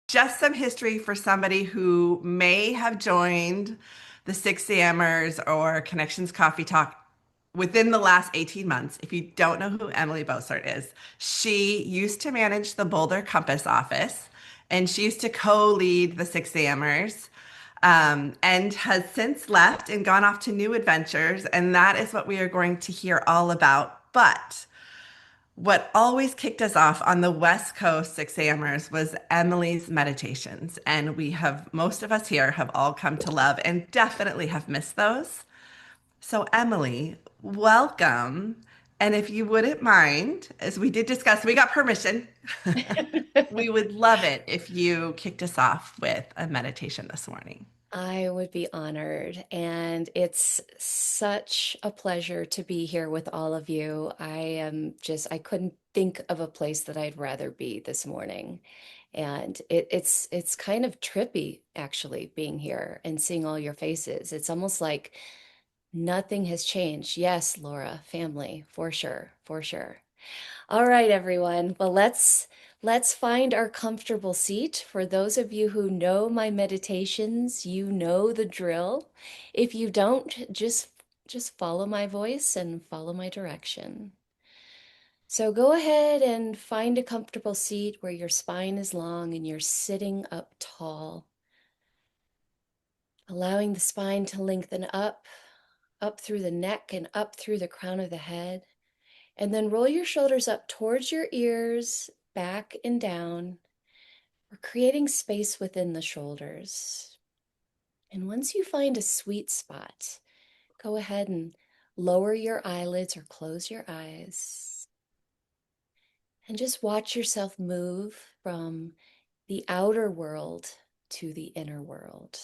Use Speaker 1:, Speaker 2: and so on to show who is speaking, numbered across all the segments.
Speaker 1: Just some history for somebody who may have joined the 6 a.m.ers or Connections Coffee Talk within the last 18 months. If you don't know who Emily Bossert is, she used to manage the Boulder Compass office and she used to co-lead the 6 a.m.ers, and has since left and gone off to new adventures. And that is what we are going to hear all about. But what always kicked us off on the West Coast 6 a.m.ers was Emily's meditations. And we have, most of us here have all come to love and definitely have missed those. So, Emily, welcome. And if you wouldn't mind, as we did discuss, we got permission. We would love it if you kicked us off with a meditation this morning.
Speaker 2: I would be honored, and it's such a pleasure to be here with all of you. I couldn't think of a place that I'd rather be this morning. And it's kind of trippy actually being here and seeing all your faces. It's almost like nothing has changed. Yes, Laura, family, for sure, for sure. All right, everyone. Well, let's find our comfortable seat. For those of you who know my meditations, you know the drill. If you don't, just follow my voice and follow my direction. So go ahead and find a comfortable seat where your spine is long and you're sitting up tall, allowing the spine to lengthen up through the neck and up through the crown of the head. And then roll your shoulders up towards your ears, back and down. We're creating space within the shoulders. And once you find a sweet spot, go ahead and lower your eyelids or close your eyes. And just watch yourself move from the outer world to the inner world.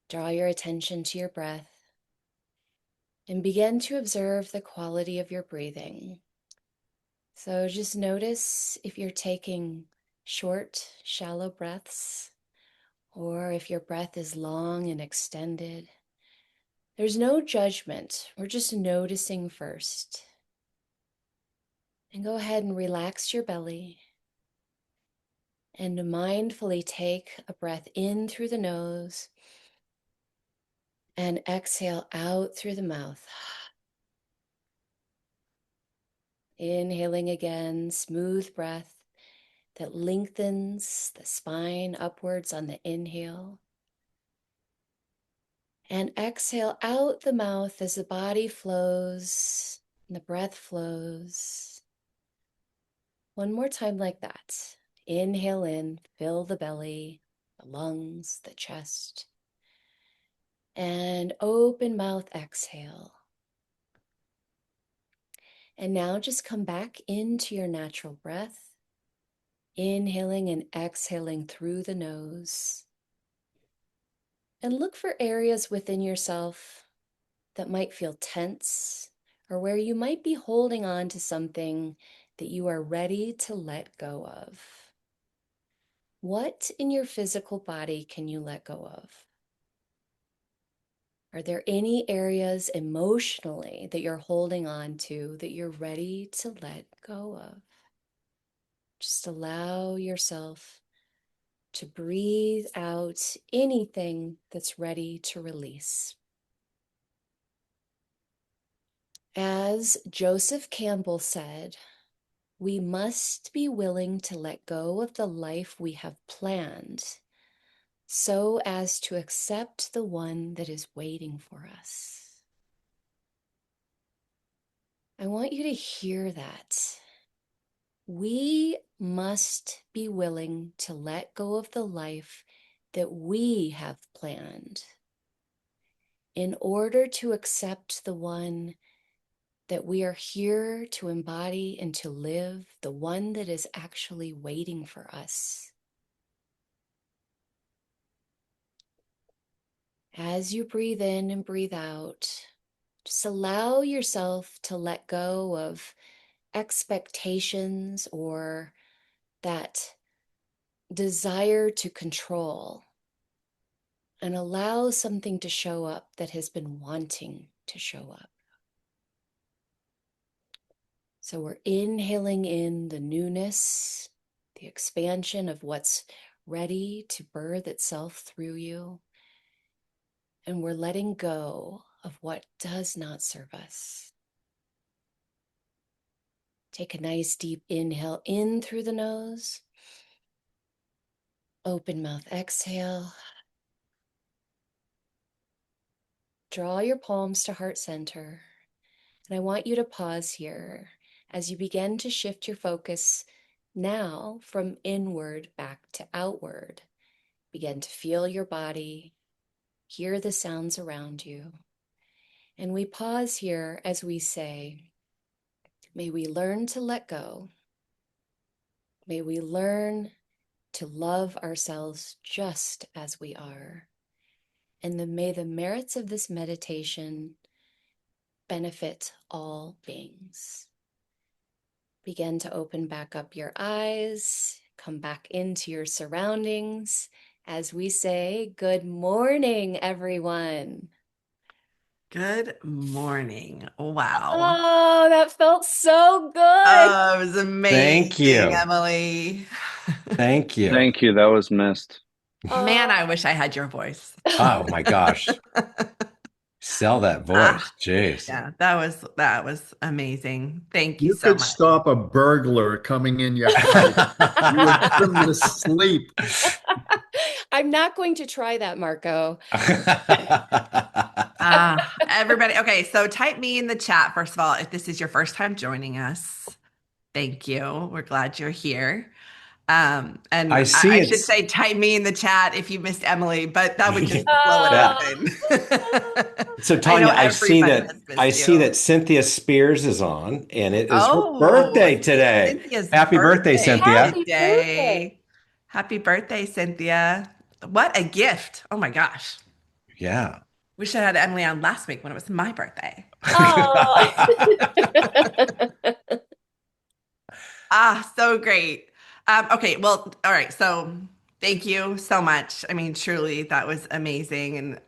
Speaker 2: Draw your attention to your breath and begin to observe the quality of your breathing. So just notice if you're taking short, shallow breaths, or if your breath is long and extended. There's no judgment. We're just noticing first. And go ahead and relax your belly and mindfully take a breath in through the nose and exhale out through the mouth. Inhaling again, smooth breath that lengthens the spine upwards on the inhale. And exhale out the mouth as the body flows and the breath flows. One more time like that. Inhale in, fill the belly, the lungs, the chest. And open mouth, exhale. And now just come back into your natural breath, inhaling and exhaling through the nose. And look for areas within yourself that might feel tense or where you might be holding on to something that you are ready to let go of. What in your physical body can you let go of? Are there any areas emotionally that you're holding on to that you're ready to let go of? Just allow yourself to breathe out anything that's ready to release. As Joseph Campbell said, we must be willing to let go of the life we have planned so as to accept the one that is waiting for us. I want you to hear that. We must be willing to let go of the life that we have planned in order to accept the one that we are here to embody and to live, the one that is actually waiting for us. As you breathe in and breathe out, just allow yourself to let go of expectations or that desire to control and allow something to show up that has been wanting to show up. So we're inhaling in the newness the expansion of what's ready to birth itself through you. And we're letting go of what does not serve us. Take a nice deep inhale in through the nose. Open mouth exhale. Draw your palms to heart center. And I want you to pause here as you begin to shift your focus now from inward back to outward. Begin to feel your body, hear the sounds around you. And we pause here as we say, may we learn to let go. May we learn to love ourselves just as we are. And may the merits of this meditation benefit all beings. Begin to open back up your eyes, come back into your surroundings as we say, good morning, everyone.
Speaker 1: Good morning. Wow.
Speaker 2: Oh, that felt so good.
Speaker 1: Oh, it was
Speaker 3: Thank
Speaker 1: amazing,
Speaker 3: you.
Speaker 1: Emily.
Speaker 3: Thank you.
Speaker 4: Thank you. That was missed.
Speaker 1: Man,
Speaker 2: Oh.
Speaker 1: I wish I had your voice.
Speaker 3: Oh my gosh. Sell that
Speaker 1: Ah,
Speaker 3: voice. Jeez.
Speaker 1: yeah, that was amazing. Thank you
Speaker 5: You
Speaker 1: so
Speaker 5: could
Speaker 1: much.
Speaker 5: stop a burglar coming in your house. You would put him to sleep.
Speaker 2: I'm not going to try that, Marco.
Speaker 1: Everybody. Okay, so type me in the chat, first of all, if this is your first time joining us. Thank you. We're glad you're here. And
Speaker 3: I
Speaker 1: I,
Speaker 3: see
Speaker 1: I should
Speaker 3: it's
Speaker 1: say, type me in the chat if you missed Emily, but that would just slow it
Speaker 3: yeah.
Speaker 1: up.
Speaker 2: Oh.
Speaker 1: And
Speaker 3: So
Speaker 1: I know
Speaker 3: Tanya,
Speaker 1: everybody has
Speaker 3: I
Speaker 1: missed
Speaker 3: see
Speaker 1: you.
Speaker 3: that Cynthia Spears is on and it is her
Speaker 1: Oh,
Speaker 3: birthday today.
Speaker 1: Cynthia's
Speaker 3: Happy birthday,
Speaker 1: birthday
Speaker 3: Cynthia.
Speaker 2: Happy birthday.
Speaker 1: today. Happy birthday, Cynthia. What a gift. Oh my gosh.
Speaker 3: Yeah.
Speaker 1: We should have had Emily on last week when it was my birthday.
Speaker 2: Oh.
Speaker 1: So great. Okay, well, all right. So thank you so much. I mean, truly, that was amazing. And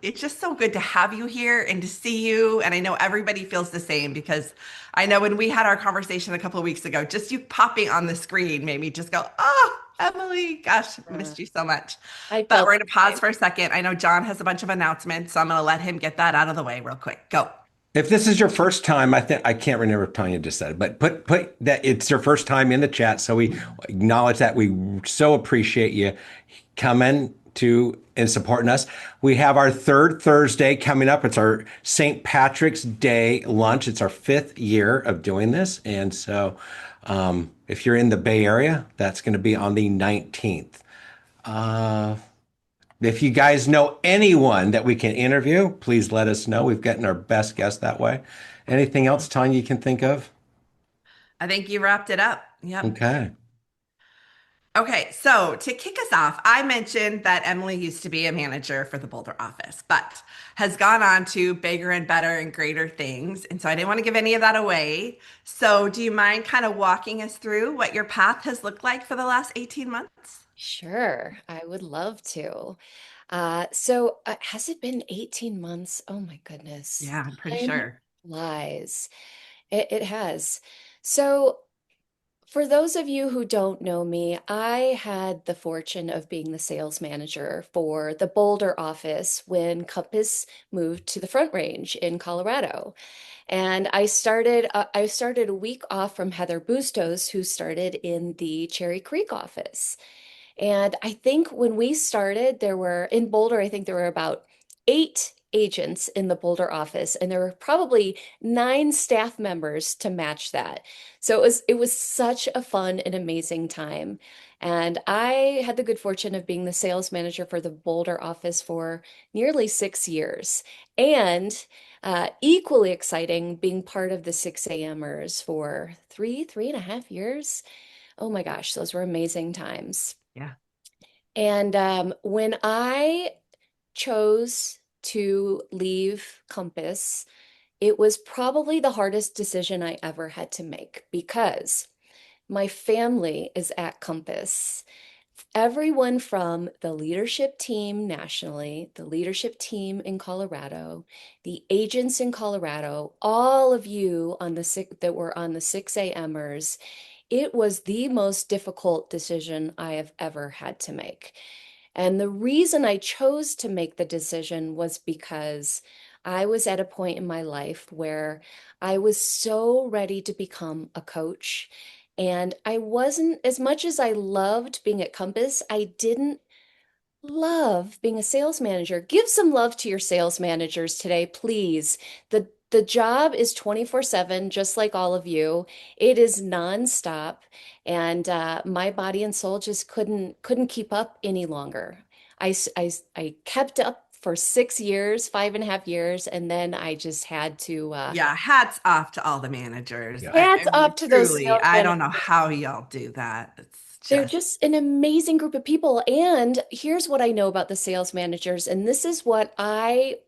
Speaker 1: it's just so good to have you here and to see you. And I know everybody feels the same because I know when we had our conversation a couple of weeks ago, just you popping on the screen made me just go, oh, Emily, gosh, missed you so much.
Speaker 2: I
Speaker 1: But
Speaker 2: felt
Speaker 1: we're going to
Speaker 2: the
Speaker 1: pause
Speaker 2: same.
Speaker 1: for a second. I know John has a bunch of announcements, so I'm going to let him get that out of the way real quick. Go.
Speaker 3: If this is your first time, I think I can't remember if Tanya just said it, but put that it's your first time in the chat, so we acknowledge that. We so appreciate you coming to and supporting us. We have our third Thursday coming up. It's our St. Patrick's Day lunch. It's our 5th year of doing this, and so if you're in the Bay Area, that's going to be on the 19th. If you guys know anyone that we can interview, please let us know. We've gotten our best guest that way. Anything else, Tanya, you can think of?
Speaker 1: I think you wrapped it up. Yep.
Speaker 3: Okay.
Speaker 1: Okay, so to kick us off, I mentioned that Emily used to be a manager for the Boulder office, but has gone on to bigger and better and greater things. And so I didn't want to give any of that away. So do you mind kind of walking us through what your path has looked like for the last 18 months?
Speaker 2: Sure, I would love to. Has it been 18 months? Oh my goodness.
Speaker 1: Yeah, I'm pretty
Speaker 2: Time
Speaker 1: sure.
Speaker 2: flies. It has. So, for those of you who don't know me, I had the fortune of being the sales manager for the Boulder office when Compass moved to the Front Range in Colorado. And I started a week off from Heather Bustos, who started in the Cherry Creek office. And I think when we started, there were in Boulder, I think there were about 8 agents in the Boulder office, and there were probably 9 staff members to match that. So it was such a fun and amazing time. And I had the good fortune of being the sales manager for the Boulder office for nearly 6 years. And equally exciting, being part of the 6 a.m.ers for 3.5 years. Oh my gosh, those were amazing times.
Speaker 1: Yeah.
Speaker 2: And when I chose to leave Compass, it was probably the hardest decision I ever had to make because my family is at Compass. Everyone from the leadership team nationally, the leadership team in Colorado, the agents in Colorado, all of you on the that were on the 6 a.m.ers, it was the most difficult decision I have ever had to make. And the reason I chose to make the decision was because I was at a point in my life where I was so ready to become a coach. And I wasn't, as much as I loved being at Compass, I didn't love being a sales manager. Give some love to your sales managers today, please. The job is 24/7, just like all of you. It is nonstop, and my body and soul just couldn't keep up any longer. I kept up for 6 years, 5.5 years, and then I just had to
Speaker 1: Yeah, hats off to all the managers.
Speaker 3: Yeah.
Speaker 2: hats
Speaker 1: I mean,
Speaker 2: off to those
Speaker 1: truly,
Speaker 2: sales
Speaker 1: I don't know
Speaker 2: managers.
Speaker 1: how y'all do that. It's
Speaker 2: They're
Speaker 1: just
Speaker 2: just an amazing group of people. And here's what I know about the sales managers, and this is what I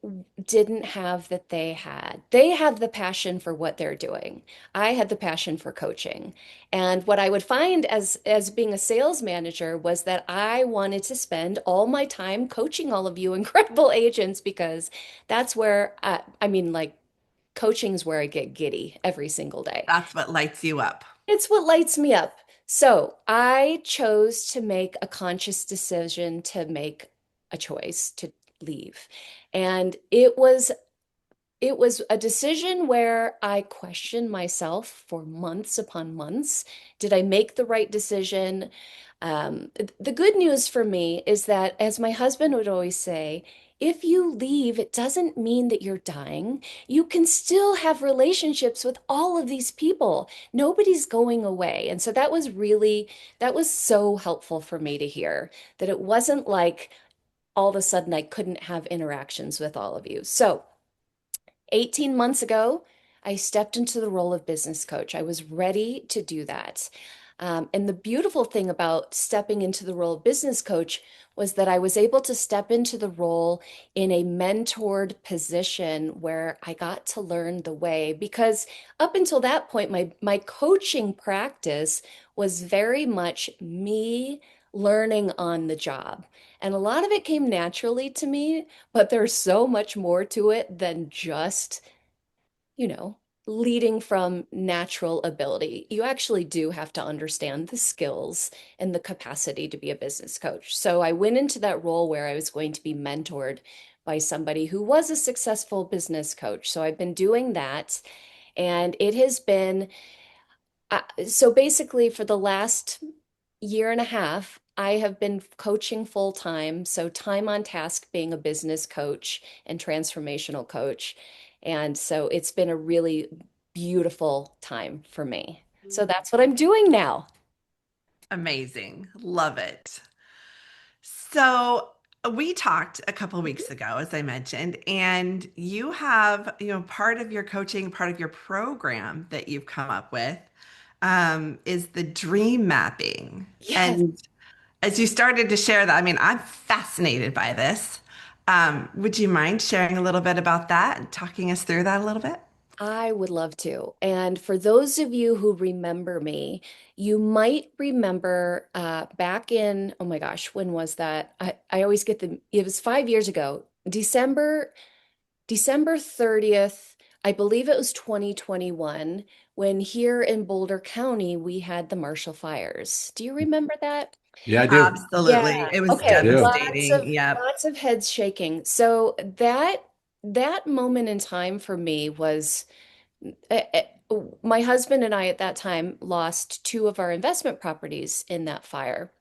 Speaker 2: didn't have that they had. They have the passion for what they're doing. I had the passion for coaching. And what I would find as being a sales manager was that I wanted to spend all my time coaching all of you incredible agents because that's where I mean, like, coaching is where I get giddy every single day.
Speaker 1: that's what lights you up.
Speaker 2: It's what lights me up. So I chose to make a conscious decision to make a choice to leave. And it was a decision where I questioned myself for months upon months. Did I make the right decision? The good news for me is that, as my husband would always say, if you leave, it doesn't mean that you're dying. You can still have relationships with all of these people. Nobody's going away. And so that was so helpful for me to hear that it wasn't like all of a sudden I couldn't have interactions with all of you. So 18 months ago, I stepped into the role of business coach. I was ready to do that. And the beautiful thing about stepping into the role of business coach was that I was able to step into the role in a mentored position where I got to learn the way. Because up until that point, my coaching practice was very much me learning on the job. And a lot of it came naturally to me, but there's so much more to it than just, you know, leading from natural ability. You actually do have to understand the skills and the capacity to be a business coach. So I went into that role where I was going to be mentored by somebody who was a successful business coach. So I've been doing that, and it has been so basically for the last year and a half, I have been coaching full time. So, time on task being a business coach and transformational coach. And so, it's been a really beautiful time for me. So, that's what I'm doing now.
Speaker 1: Amazing. Love it. So we talked a couple of weeks ago, as I mentioned, and you have, part of your coaching, part of your program that you've come up with is the dream mapping.
Speaker 2: Yes.
Speaker 1: And as you started to share that, I mean, I'm fascinated by this. Would you mind sharing a little bit about that and talking us through that a little bit?
Speaker 2: I would love to. And for those of you who remember me, you might remember back in, oh my gosh, when was that? I always get it was 5 years ago, December 30th, I believe it was 2021, when here in Boulder County we had the Marshall fires. Do you remember that?
Speaker 3: Yeah, I do.
Speaker 2: Yeah.
Speaker 1: Absolutely. It was
Speaker 2: Okay.
Speaker 3: Do.
Speaker 1: devastating. Yep.
Speaker 2: Lots of heads shaking. So that moment in time for me was my husband and I at that time lost two of our investment properties in that fire.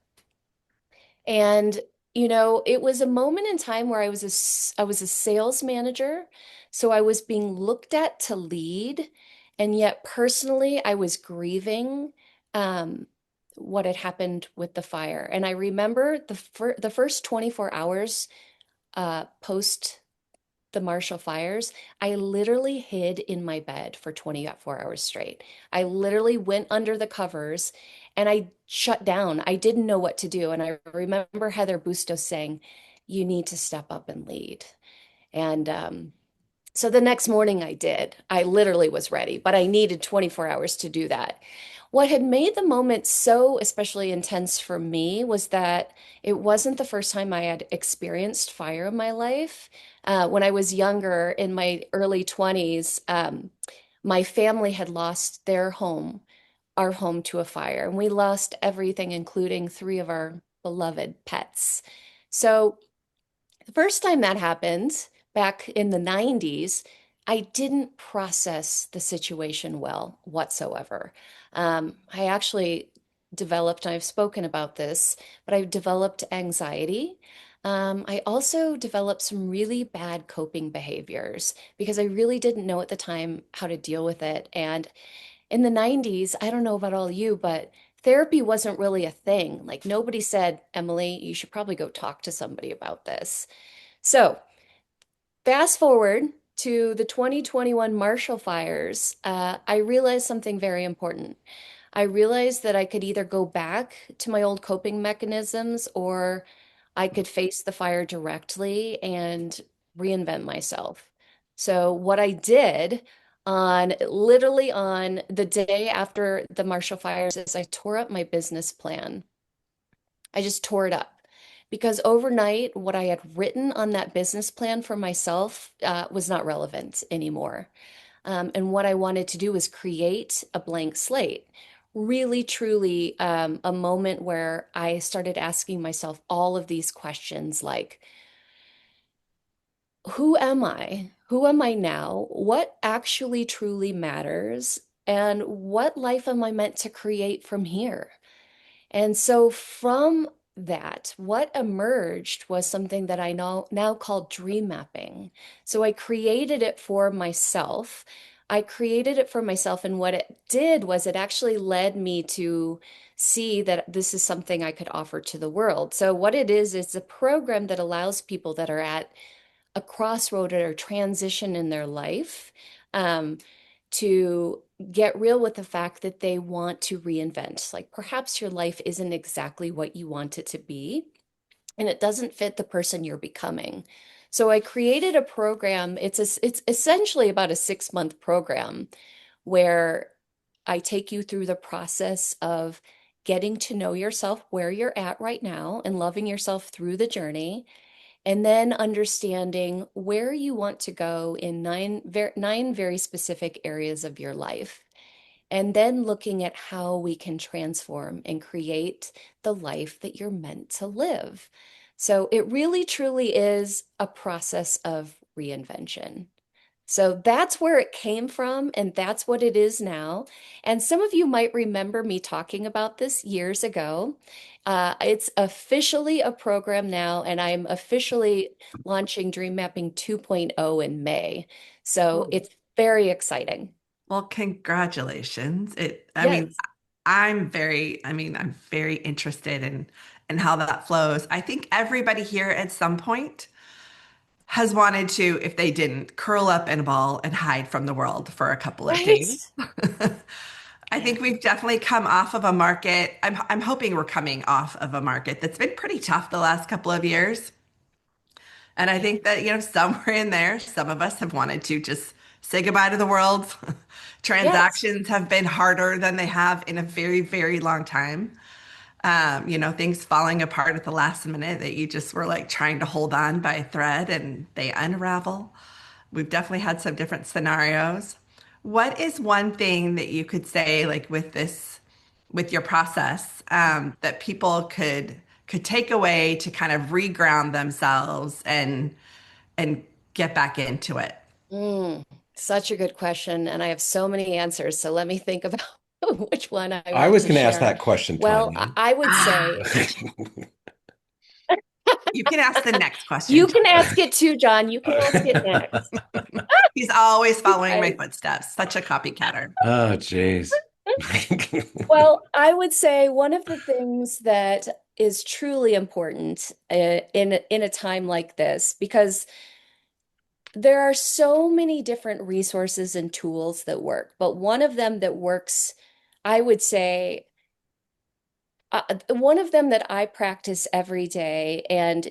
Speaker 2: And, it was a moment in time where I was a sales manager, so I was being looked at to lead, and yet personally I was grieving um, what had happened with the fire. And I remember the first 24 hours post the Marshall fires, I literally hid in my bed for 24 hours straight. I literally went under the covers and I shut down. I didn't know what to do. And I remember Heather Bustos saying, "You need to step up and lead." And so the next morning I did. I literally was ready, but I needed 24 hours to do that. What had made the moment so especially intense for me was that it wasn't the first time I had experienced fire in my life. When I was younger, in my early 20s, my family had lost their home our home to a fire, and we lost everything, including three of our beloved pets. So the first time that happened, back in the 90s, I didn't process the situation well whatsoever. I actually developed, and I've spoken about this, but I developed anxiety. I also developed some really bad coping behaviors because I really didn't know at the time how to deal with it. And in the 90s, I don't know about all you, but therapy wasn't really a thing. Like nobody said, Emily, you should probably go talk to somebody about this. So, fast forward to the 2021 Marshall fires, I realized something very important. I realized that I could either go back to my old coping mechanisms or I could face the fire directly and reinvent myself. So, what I did on literally on the day after the Marshall fires is I tore up my business plan. I just tore it up because overnight, what I had written on that business plan for myself was not relevant anymore. And what I wanted to do was create a blank slate. Really, truly, a moment where I started asking myself all of these questions like, who am I? Who am I now? What actually truly matters? And what life am I meant to create from here? And so from that, what emerged was something that I now call dream mapping. So I created it for myself. I created it for myself, and what it did was it actually led me to see that this is something I could offer to the world. So what it is, it's a program that allows people that are at a crossroad or transition in their life, um, to get real with the fact that they want to reinvent. Like perhaps your life isn't exactly what you want it to be, and it doesn't fit the person you're becoming. So I created a program. It's essentially about a 6-month program where I take you through the process of getting to know yourself where you're at right now and loving yourself through the journey, and then understanding where you want to go in nine very specific areas of your life. And then looking at how we can transform and create the life that you're meant to live. So it really truly is a process of reinvention. So that's where it came from, and that's what it is now. And some of you might remember me talking about this years ago. It's officially a program now, and I'm officially launching Dream Mapping 2.0 in May. So
Speaker 1: Oh,
Speaker 2: it's very exciting.
Speaker 1: well, congratulations. I mean,
Speaker 2: Yes.
Speaker 1: I'm very interested in how that flows. I think everybody here at some point has wanted to, if they didn't, curl up in a ball and hide from the world for a couple of
Speaker 2: Right?
Speaker 1: days. I
Speaker 2: Yeah.
Speaker 1: think we've definitely come off of a market. I'm hoping we're coming off of a market that's been pretty tough the last couple of years. And I
Speaker 2: Yeah.
Speaker 1: think that, somewhere in there, some of us have wanted to just say goodbye to the world.
Speaker 2: Yes.
Speaker 1: Transactions have been harder than they have in a very, very long time. Things falling apart at the last minute that you just were like trying to hold on by a thread and they unravel. We've definitely had some different scenarios. What is one thing that you could say, like with your process, that people could take away to kind of reground themselves and get back into it?
Speaker 2: Mm, such a good question. And I have so many answers. So let me think about which one I
Speaker 3: I
Speaker 2: want
Speaker 3: was
Speaker 2: to
Speaker 3: going to ask
Speaker 2: share.
Speaker 3: that question,
Speaker 2: Well,
Speaker 3: Tanya.
Speaker 2: I would
Speaker 1: Ah,
Speaker 2: say
Speaker 1: you can ask the next question,
Speaker 2: you can
Speaker 1: Tanya.
Speaker 2: ask it too, John. You can ask it next.
Speaker 1: He's always following my
Speaker 2: Guys.
Speaker 1: footsteps. Such a copycatter.
Speaker 3: Oh, jeez.
Speaker 2: Well, I would say one of the things that is truly important in a time like this, because there are so many different resources and tools that work, but one of them that works, I would say, one of them that I practice every day, and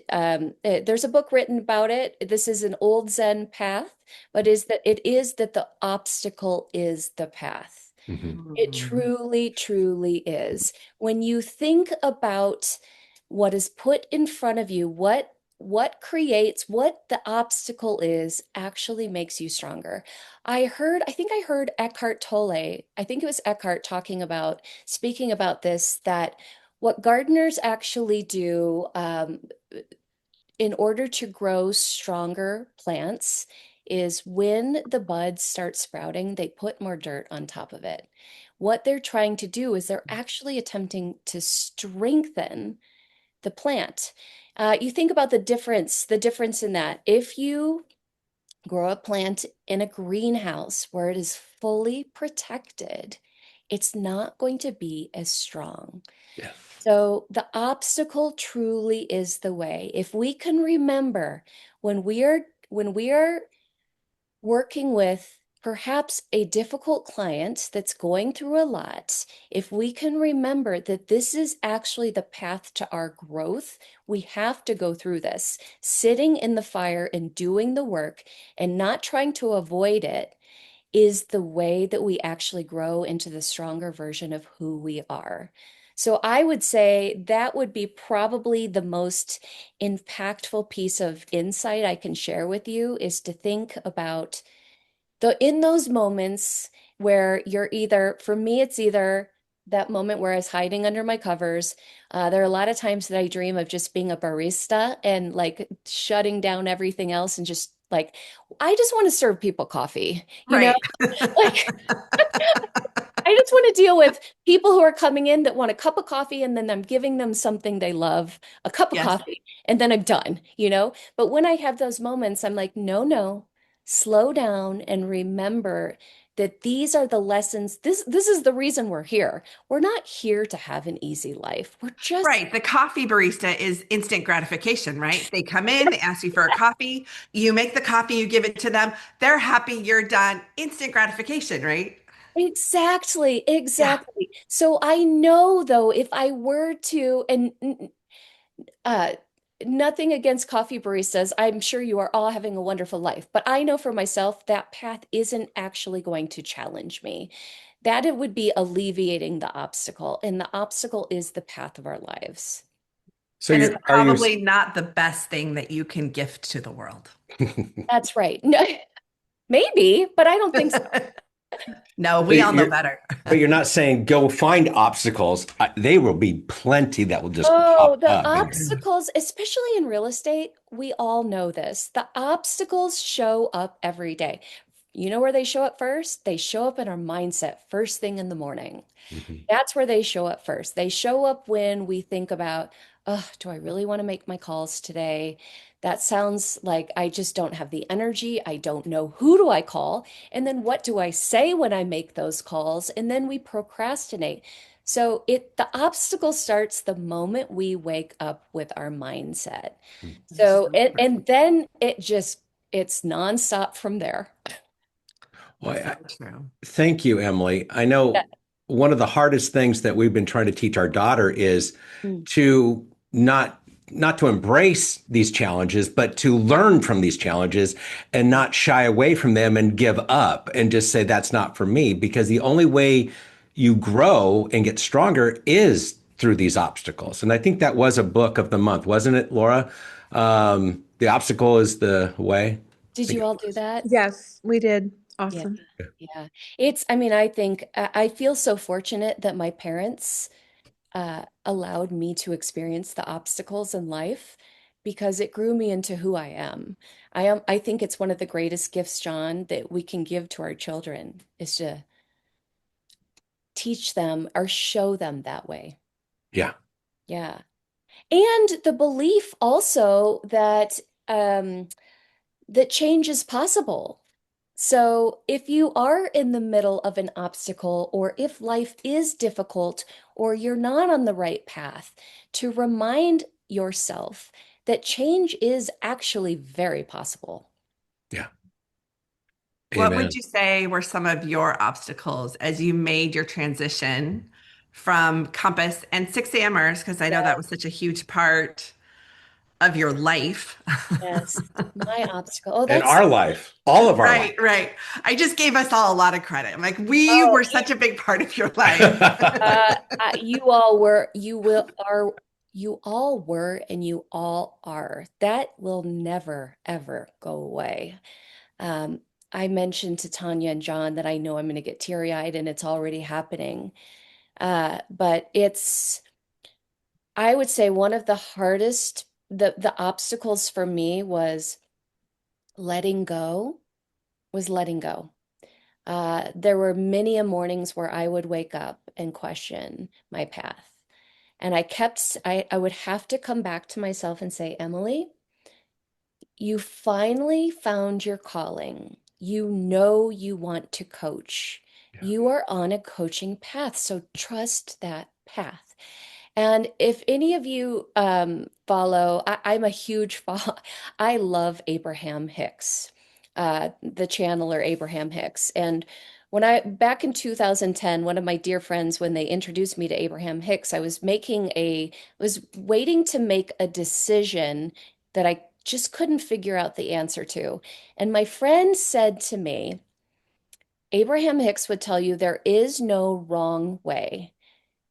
Speaker 2: there's a book written about it. This is an old Zen path, but it is that the obstacle is the path.
Speaker 3: Mhm.
Speaker 2: It
Speaker 1: Mhm.
Speaker 2: truly, truly is. When you think about what is put in front of you, what what the obstacle is actually makes you stronger. I think I heard Eckhart Tolle, I think it was Eckhart speaking about this, that what gardeners actually do in order to grow stronger plants is when the buds start sprouting, they put more dirt on top of it. What they're trying to do is they're actually attempting to strengthen the plant. You think about the difference in that. If you grow a plant in a greenhouse where it is fully protected, it's not going to be as strong.
Speaker 3: Yeah.
Speaker 2: So the obstacle truly is the way. If we can remember when we are working with perhaps a difficult client that's going through a lot, if we can remember that this is actually the path to our growth, we have to go through this. Sitting in the fire and doing the work and not trying to avoid it is the way that we actually grow into the stronger version of who we are. So I would say that would be probably the most impactful piece of insight I can share with you, is to think about in those moments where you're either, for me, it's either that moment where I was hiding under my covers. There are a lot of times that I dream of just being a barista and like shutting down everything else and just like, I just want to serve people coffee, you know,
Speaker 1: Right.
Speaker 2: like I just want to deal with people who are coming in that want a cup of coffee, and then I'm giving them something they love, a cup of
Speaker 1: Yes.
Speaker 2: coffee, and then I'm done, you know? But when I have those moments, I'm like, no, no, slow down and remember that these are the lessons. This is the reason we're here. We're not here to have an easy life. We're just
Speaker 1: Right. The coffee barista is instant gratification, right? They come in, they ask you for a coffee, you make the coffee, you give it to them, they're happy, you're done. Instant gratification, right?
Speaker 2: exactly,
Speaker 1: Yeah.
Speaker 2: exactly. So I know though, if I were to, and Uh, nothing against coffee baristas. I'm sure you are all having a wonderful life, but I know for myself that path isn't actually going to challenge me. That it would be alleviating the obstacle, and the obstacle is the path of our lives.
Speaker 3: So
Speaker 1: And it's
Speaker 3: are you,
Speaker 1: probably not the best thing that you can gift to the world.
Speaker 2: That's right. No, maybe, but I don't think so.
Speaker 1: No,
Speaker 3: so
Speaker 1: we all know
Speaker 3: you're,
Speaker 1: better.
Speaker 3: but you're not saying go find obstacles. They will be plenty that will just
Speaker 2: Oh,
Speaker 3: pop
Speaker 2: the
Speaker 3: up.
Speaker 2: obstacles, especially in real estate, we all know this. The obstacles show up every day. You know where they show up first? They show up in our mindset first thing in the morning.
Speaker 3: Mhm.
Speaker 2: That's where they show up first. They show up when we think about, oh, do I really want to make my calls today? That sounds like I just don't have the energy. I don't know who do I call. And then what do I say when I make those calls? And then we procrastinate. So the obstacle starts the moment we wake up with our mindset.
Speaker 1: That's
Speaker 2: So
Speaker 1: so true.
Speaker 2: and then it's nonstop from there.
Speaker 3: Well,
Speaker 1: So true.
Speaker 3: thank you, Emily. I know one of the hardest things that we've been trying to teach our daughter is
Speaker 2: Mm.
Speaker 3: to not to embrace these challenges, but to learn from these challenges and not shy away from them and give up and just say that's not for me. Because the only way you grow and get stronger is through these obstacles. And I think that was a book of the month, wasn't it, Laura? The obstacle is the way. I
Speaker 2: Did
Speaker 3: think
Speaker 2: you
Speaker 3: it
Speaker 2: all do
Speaker 3: was.
Speaker 2: that?
Speaker 4: Yes, we did.
Speaker 2: Yeah.
Speaker 4: Awesome.
Speaker 2: Yeah. I mean, I think I feel so fortunate that my parents allowed me to experience the obstacles in life because it grew me into who I am. I think it's one of the greatest gifts, John, that we can give to our children is to teach them or show them that way.
Speaker 3: Yeah.
Speaker 2: Yeah. And the belief also that um, that change is possible. So, if you are in the middle of an obstacle, or if life is difficult, or you're not on the right path, to remind yourself that change is actually very possible.
Speaker 3: Yeah.
Speaker 1: What would
Speaker 3: Amen.
Speaker 1: you say were some of your obstacles as you made your transition from Compass and 6 AMers? Because I know that was such a huge part of your life.
Speaker 2: Yes, my obstacle. Oh,
Speaker 3: And
Speaker 2: that's
Speaker 3: our life, all of our life.
Speaker 1: Right, right. I just gave us all a lot of credit. I'm like, we
Speaker 2: oh,
Speaker 1: were such a big part of your life.
Speaker 2: you all were, you will are, you all were and you all are. That will never, ever go away. Um, I mentioned to Tanya and John that I know I'm going to get teary-eyed and it's already happening. But I would say one of the hardest, the obstacles for me was letting go, was letting go. There were many a mornings where I would wake up and question my path. And I would have to come back to myself and say, Emily, you finally found your calling. You know you want to coach.
Speaker 3: Yeah.
Speaker 2: You are on a coaching path, so trust that path. And if any of you follow, I'm a huge follow. I love Abraham Hicks, the channeler Abraham Hicks. And back in 2010, one of my dear friends, when they introduced me to Abraham Hicks, was waiting to make a decision that I just couldn't figure out the answer to. And my friend said to me, Abraham Hicks would tell you there is no wrong way.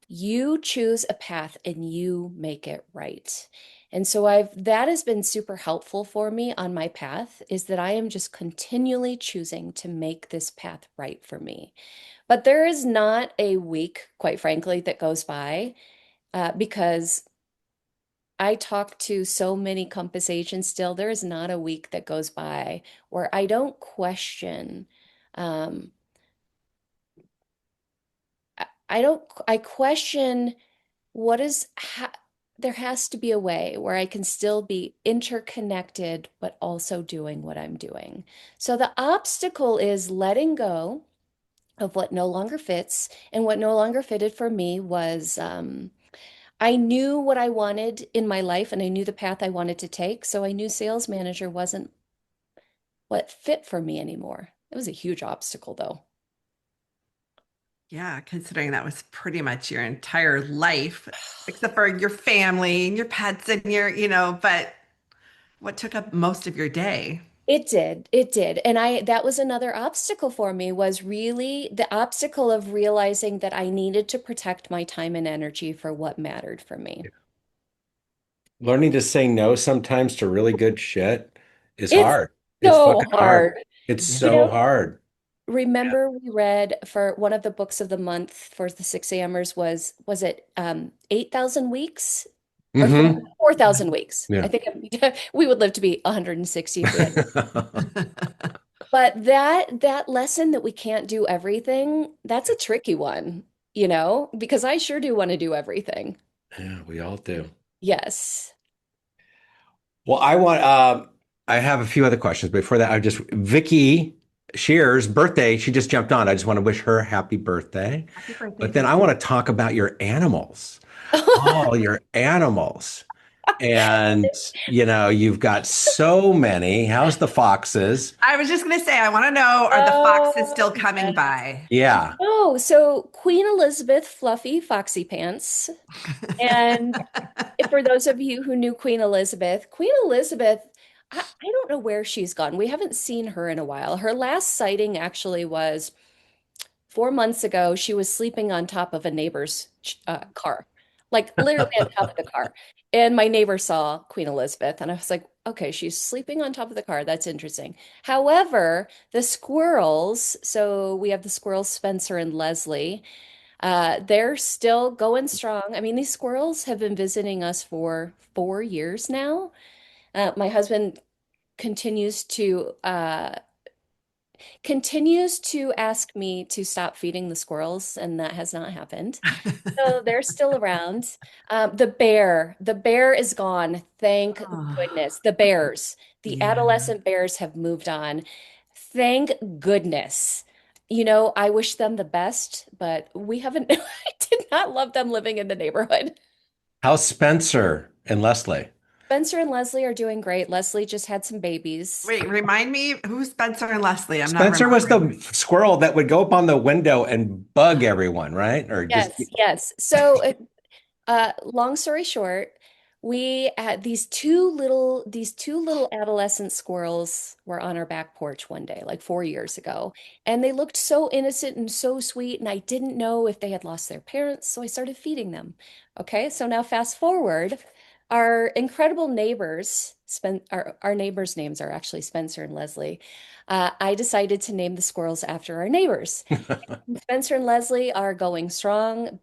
Speaker 2: You choose a path and you make it right. And so that has been super helpful for me on my path, is that I am just continually choosing to make this path right for me. But there is not a week, quite frankly, that goes by because I talk to so many Compass agents still. There is not a week that goes by where I don't question. Um, I don't, I question what is, there has to be a way where I can still be interconnected, but also doing what I'm doing. So the obstacle is letting go of what no longer fits. And what no longer fitted for me was, I knew what I wanted in my life and I knew the path I wanted to take. So I knew sales manager wasn't what fit for me anymore. It was a huge obstacle, though.
Speaker 1: Yeah, considering that was pretty much your entire life, except for your family and your pets and but what took up most of your day?
Speaker 2: It did. It did. And that was another obstacle for me, was really the obstacle of realizing that I needed to protect my time and energy for what mattered for me.
Speaker 3: Learning to say no sometimes to really good shit is
Speaker 2: It's
Speaker 3: hard. It's
Speaker 2: so
Speaker 3: fucking hard.
Speaker 2: hard.
Speaker 3: It's
Speaker 1: Yeah.
Speaker 2: You
Speaker 3: so
Speaker 2: know,
Speaker 3: hard.
Speaker 2: remember we read for one of the books of the month for the 6 AMers was it 8,000 weeks or
Speaker 3: Hmm.
Speaker 2: 4,000 weeks? I
Speaker 3: Yeah.
Speaker 2: think we would live to be 160 if we had. But that lesson that we can't do everything, that's a tricky one, because I sure do want to do everything.
Speaker 3: Yeah, we all do.
Speaker 2: Yes.
Speaker 3: Well, I have a few other questions. Before that, Vicky Shear's birthday, she just jumped on. I just want to wish her happy birthday.
Speaker 1: Happy birthday,
Speaker 3: But then I
Speaker 1: Vicky.
Speaker 3: want to talk about your animals, all your animals. And, you've got so many. How's the foxes?
Speaker 1: I was just gonna say, I want to know, are the foxes
Speaker 2: Oh,
Speaker 1: still coming
Speaker 2: yes.
Speaker 1: by?
Speaker 3: Yeah.
Speaker 2: Oh, so Queen Elizabeth Fluffy Foxy Pants. And for those of you who knew Queen Elizabeth, I don't know where she's gone. We haven't seen her in a while. Her last sighting actually was 4 months ago. She was sleeping on top of a neighbor's car, like literally on top of the car. And my neighbor saw Queen Elizabeth, and I was like, okay, she's sleeping on top of the car. That's interesting. However, the squirrels, so we have the squirrels, Spencer and Leslie, they're still going strong. I mean, these squirrels have been visiting us for 4 years now. My husband continues to ask me to stop feeding the squirrels, and that has not happened. So they're still around. The bear is gone. Thank
Speaker 1: Oh,
Speaker 2: goodness. The
Speaker 1: yeah.
Speaker 2: adolescent bears have moved on. Thank goodness. I wish them the best, but we haven't, I did not love them living in the neighborhood.
Speaker 3: How's Spencer and Leslie?
Speaker 2: Spencer and Leslie are doing great. Leslie just had some babies.
Speaker 1: Wait, remind me who's Spencer and Leslie? I'm not
Speaker 3: Spencer was
Speaker 1: remembering.
Speaker 3: the squirrel that would go up on the window and bug everyone, right? Or just,
Speaker 2: Yes, yes. So long story short, We had these two little adolescent squirrels were on our back porch one day, like 4 years ago, and they looked so innocent and so sweet, and I didn't know if they had lost their parents, so I started feeding them. Okay, so now fast forward, our incredible neighbors, our neighbors' names are actually Spencer and Leslie. I decided to name the squirrels after our neighbors. Spencer and Leslie are going strong,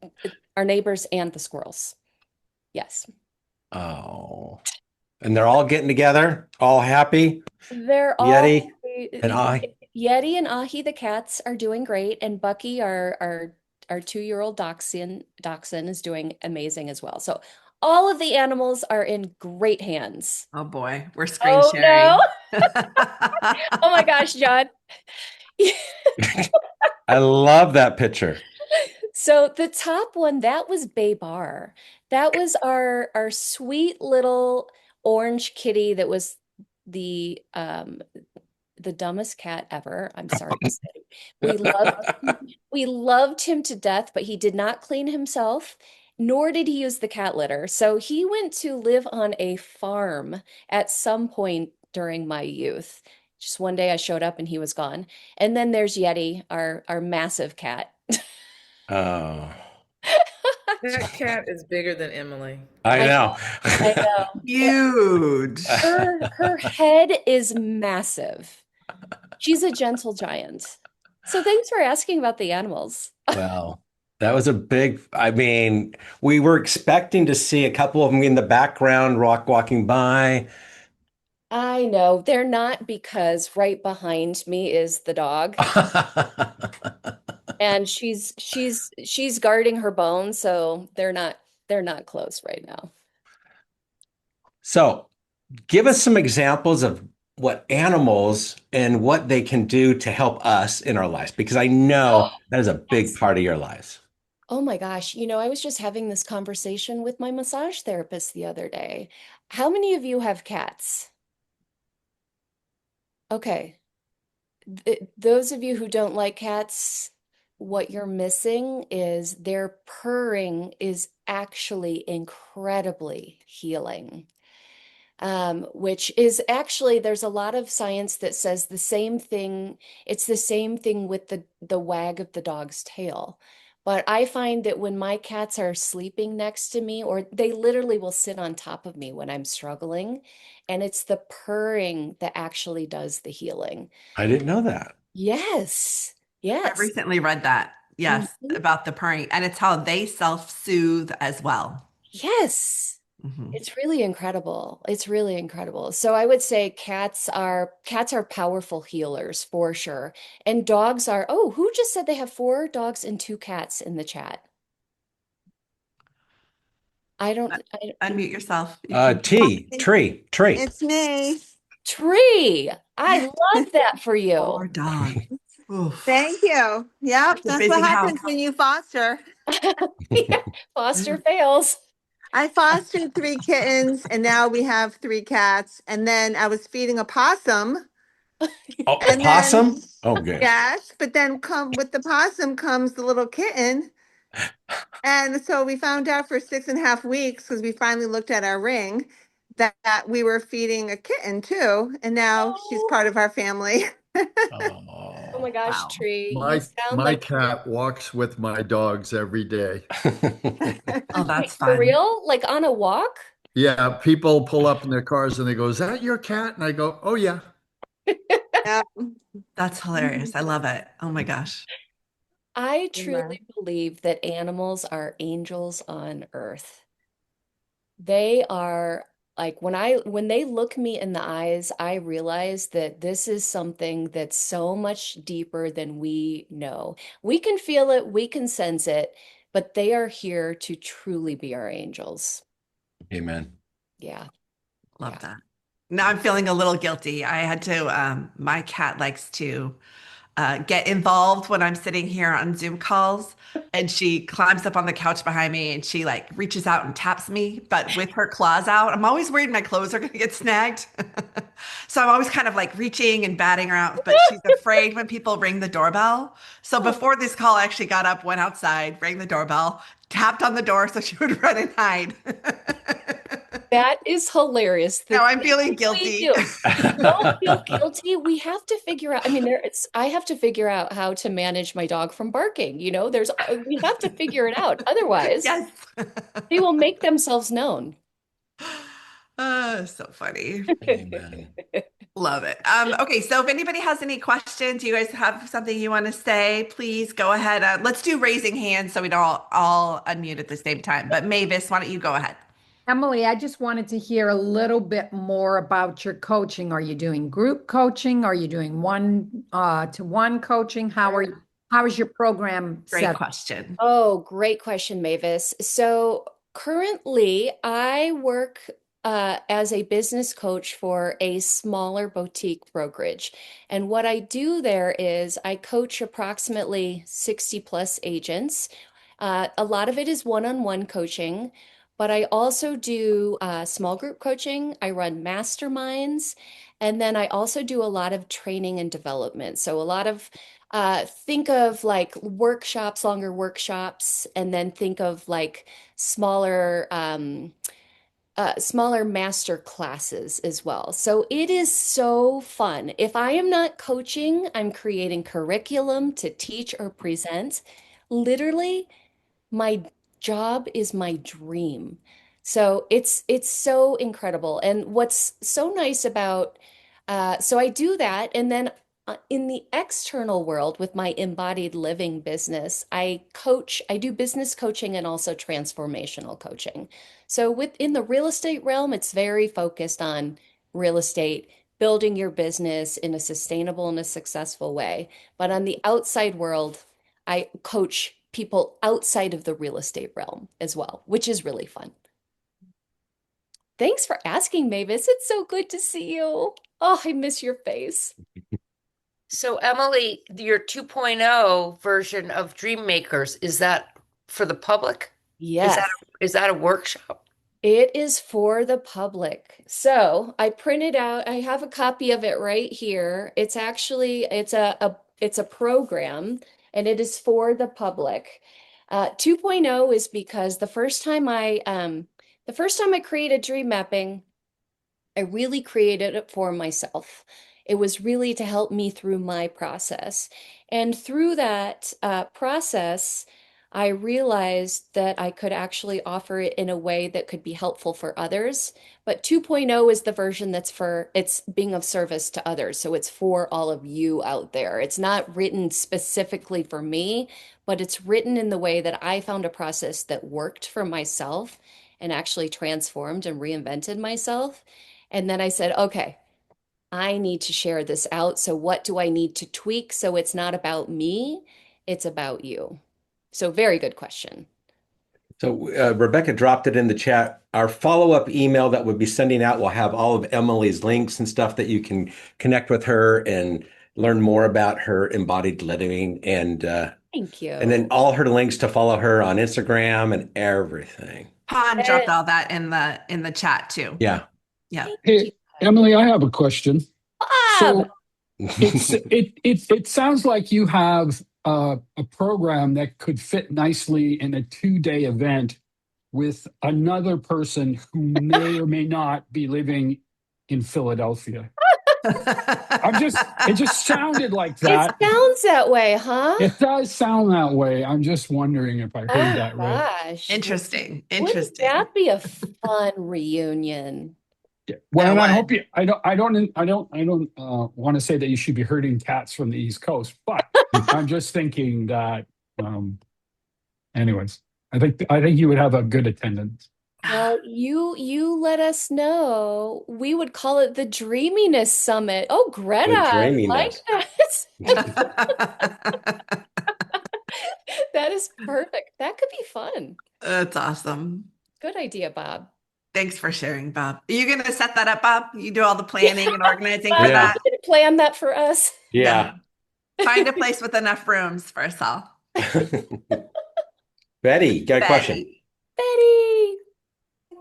Speaker 2: our neighbors and the squirrels. Yes.
Speaker 3: Oh, and they're all getting together, all happy.
Speaker 2: They're all
Speaker 3: Yeti and I.
Speaker 2: Yeti and Ahi the cats are doing great, and Bucky, our 2-year-old dachshund is doing amazing as well. So all of the animals are in great hands.
Speaker 1: Oh boy, we're screen
Speaker 2: Oh no!
Speaker 1: sharing.
Speaker 2: Oh my gosh, John.
Speaker 3: I love that picture.
Speaker 2: So the top one, that was Baybar. That was our sweet little orange kitty that was the the dumbest cat ever. I'm sorry to say. We loved we loved him to death, but he did not clean himself, nor did he use the cat litter. So he went to live on a farm at some point during my youth. Just one day I showed up and he was gone. And then there's Yeti, our massive cat.
Speaker 3: Oh,
Speaker 4: That cat is bigger than Emily.
Speaker 3: I
Speaker 2: I
Speaker 3: know.
Speaker 2: I know.
Speaker 1: Huge.
Speaker 2: Her head is massive. She's a gentle giant. So thanks for asking about the animals.
Speaker 3: Well, that was a big, I mean, we were expecting to see a couple of them in the background, walking by.
Speaker 2: I know they're not because right behind me is the dog and she's guarding her bone, so they're not close right now.
Speaker 3: So, give us some examples of what animals and what they can do to help us in our lives, because I know that is a big
Speaker 2: Yes.
Speaker 3: part of your lives.
Speaker 2: Oh my gosh, I was just having this conversation with my massage therapist the other day. How many of you have cats? Okay. Those of you who don't like cats, what you're missing is their purring is actually incredibly healing. Which is actually, there's a lot of science that says the same thing. It's the same thing with the wag of the dog's tail. But I find that when my cats are sleeping next to me, or they literally will sit on top of me when I'm struggling, and it's the purring that actually does the healing.
Speaker 3: I didn't know that.
Speaker 2: Yes.
Speaker 1: I've
Speaker 2: Yes.
Speaker 1: recently read that. Yes,
Speaker 2: Mhm.
Speaker 1: about the purring, and it's how they self-soothe as well.
Speaker 2: Yes.
Speaker 1: Mhm.
Speaker 2: It's really incredible. It's really incredible. So I would say cats are powerful healers for sure. And dogs are, oh, who just said they have 4 dogs and 2 cats in the chat? I don't,
Speaker 1: Unmute yourself. You can.
Speaker 3: Tree.
Speaker 6: It's me.
Speaker 2: Tree. I love that for you.
Speaker 1: 4 dogs. Oof.
Speaker 6: Thank you. Yep,
Speaker 1: It's a
Speaker 6: that's what
Speaker 1: busy house.
Speaker 6: happens when you foster.
Speaker 2: Yeah, foster fails.
Speaker 6: I fostered 3 kittens and now we have 3 cats. And then I was feeding a possum.
Speaker 3: Oh, a
Speaker 6: And then,
Speaker 3: possum? Oh, good.
Speaker 6: yes, but then come with the possum comes the little kitten. And so we found out for 6.5 weeks, because we finally looked at our ring, that we were feeding a kitten too. And now she's
Speaker 2: Oh,
Speaker 6: part of our family.
Speaker 2: oh my
Speaker 3: Oh.
Speaker 2: gosh,
Speaker 1: Wow.
Speaker 2: Tree. You
Speaker 5: My
Speaker 2: sound
Speaker 5: my
Speaker 2: like
Speaker 5: cat walks with my dogs every day.
Speaker 1: Oh, that's
Speaker 2: wait, for
Speaker 1: fun.
Speaker 2: real? Like on a walk?
Speaker 5: Yeah, people pull up in their cars and they go, "Is that your cat?" And I go, "Oh yeah."
Speaker 6: Yep.
Speaker 1: That's hilarious. I love it. Oh my gosh.
Speaker 2: I
Speaker 6: Yeah.
Speaker 2: truly believe that animals are angels on earth. They are like when they look me in the eyes, I realize that this is something that's so much deeper than we know. We can feel it, we can sense it, but they are here to truly be our angels.
Speaker 3: Amen.
Speaker 2: Yeah,
Speaker 1: Love
Speaker 2: yeah.
Speaker 1: that. Now I'm feeling a little guilty. I had to, my cat likes to get involved when I'm sitting here on Zoom calls. And she climbs up on the couch behind me and she like reaches out and taps me, but with her claws out. I'm always worried my clothes are going to get snagged. So I'm always kind of like reaching and batting her out, but she's afraid when people ring the doorbell. So before this call, I actually got up, went outside, rang the doorbell, tapped on the door so she would run and hide.
Speaker 2: That is hilarious. The
Speaker 1: Now I'm feeling
Speaker 2: things we
Speaker 1: guilty.
Speaker 2: do. Don't feel guilty. We have to figure out, I mean, I have to figure out how to manage my dog from barking. We have to figure it out. Otherwise,
Speaker 1: Yes.
Speaker 2: they will make themselves known.
Speaker 1: So funny.
Speaker 3: Amen.
Speaker 1: Love it. Okay, so if anybody has any questions, you guys have something you want to say, please go ahead. Let's do raising hands so we don't all unmute at the same time. But Mavis, why don't you go ahead?
Speaker 7: Emily, I just wanted to hear a little bit more about your coaching. Are you doing group coaching? Are you doing one-to-one coaching? How is your program
Speaker 1: Great
Speaker 7: set up?
Speaker 1: question.
Speaker 2: Oh, great question, Mavis. So currently, I work as a business coach for a smaller boutique brokerage. And what I do there is I coach approximately 60 plus agents. A lot of it is one-on-one coaching, but I also do small group coaching. I run masterminds, and then I also do a lot of training and development. So a lot of think of like workshops, longer workshops, and then think of like smaller smaller master classes as well. So it is so fun. If I am not coaching, I'm creating curriculum to teach or present. Literally, my job is my dream. So it's so incredible. And what's so nice about so I do that, and then in the external world with my embodied living business, I do business coaching and also transformational coaching. So within the real estate realm, it's very focused on real estate, building your business in a sustainable and a successful way. But on the outside world, I coach people outside of the real estate realm as well, which is really fun. Thanks for asking, Mavis. It's so good to see you. Oh, I miss your face.
Speaker 8: So, Emily, your 2.0 version of Dream Makers, is that for the public?
Speaker 2: Yes,
Speaker 8: Is that a workshop?
Speaker 2: it is for the public. So I printed out, I have a copy of it right here. It's a program and it is for the public. 2.0 is because the first time I created dream mapping, I really created it for myself. It was really to help me through my process. And through that process, I realized that I could actually offer it in a way that could be helpful for others. But 2.0 is the version it's being of service to others. So it's for all of you out there. It's not written specifically for me, but it's written in the way that I found a process that worked for myself and actually transformed and reinvented myself. And then I said, okay, I need to share this out. So what do I need to tweak so it's not about me, it's about you? So very good question.
Speaker 3: So Rebecca dropped it in the chat. Our follow-up email that we'll be sending out will have all of Emily's links and stuff that you can connect with her and learn more about her embodied living and
Speaker 2: Thank you.
Speaker 3: then all her links to follow her on Instagram and everything.
Speaker 1: Pon dropped all that in the chat too.
Speaker 3: Yeah.
Speaker 1: Yeah.
Speaker 5: Hey, Emily, I have a question.
Speaker 2: Bob!
Speaker 5: So it sounds like you have a program that could fit nicely in a 2-day event with another person who may or may not be living in Philadelphia. It just sounded like that.
Speaker 2: It sounds that way, huh?
Speaker 5: It does sound that way. I'm just wondering if I heard that right.
Speaker 2: Gosh.
Speaker 1: Interesting.
Speaker 2: Wouldn't
Speaker 1: Interesting.
Speaker 2: that be a fun reunion?
Speaker 5: Yeah. Well, and
Speaker 1: I
Speaker 5: I
Speaker 1: would.
Speaker 5: hope you. I don't want to say that you should be herding cats from the East Coast, but I'm just thinking that. Anyways, I think you would have a good attendance.
Speaker 2: Well, you let us know. We would call it the Dreaminess Summit. Oh, Greta,
Speaker 3: The
Speaker 2: I
Speaker 3: dreaminess.
Speaker 2: like that. That is perfect. That could be fun.
Speaker 1: That's awesome.
Speaker 2: Good idea, Bob.
Speaker 1: Thanks for sharing, Bob. Are you going to set that up, Bob? You do all the planning and organizing for
Speaker 2: Bob,
Speaker 1: that?
Speaker 2: you gonna plan that for us?
Speaker 3: Yeah.
Speaker 1: Find a place with enough rooms for us all.
Speaker 3: Betty, got a question?
Speaker 1: Betty.
Speaker 2: Betty.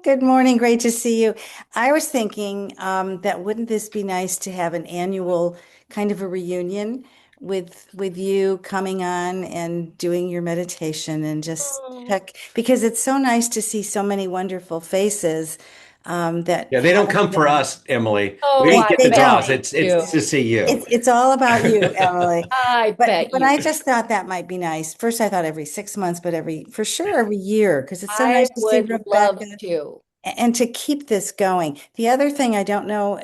Speaker 9: Good morning. Great to see you. I was thinking that wouldn't this be nice to have an annual kind of a reunion with you coming on and doing your meditation and just
Speaker 2: Oh.
Speaker 9: check, because it's so nice to see so many wonderful faces that
Speaker 3: Yeah, they don't come for us, Emily. We
Speaker 2: Oh,
Speaker 3: didn't
Speaker 2: I
Speaker 3: get the
Speaker 9: they
Speaker 2: bet
Speaker 3: draws.
Speaker 9: don't.
Speaker 2: you
Speaker 3: It's to
Speaker 2: do.
Speaker 3: see you.
Speaker 9: It's all about you, Emily.
Speaker 2: I bet
Speaker 9: But
Speaker 2: you.
Speaker 9: I just thought that might be nice. First, I thought every 6 months, but for sure every year, because it's so
Speaker 2: I
Speaker 9: nice to see
Speaker 2: would love
Speaker 9: Rebecca
Speaker 2: to.
Speaker 9: and to keep this going. The other thing, I don't know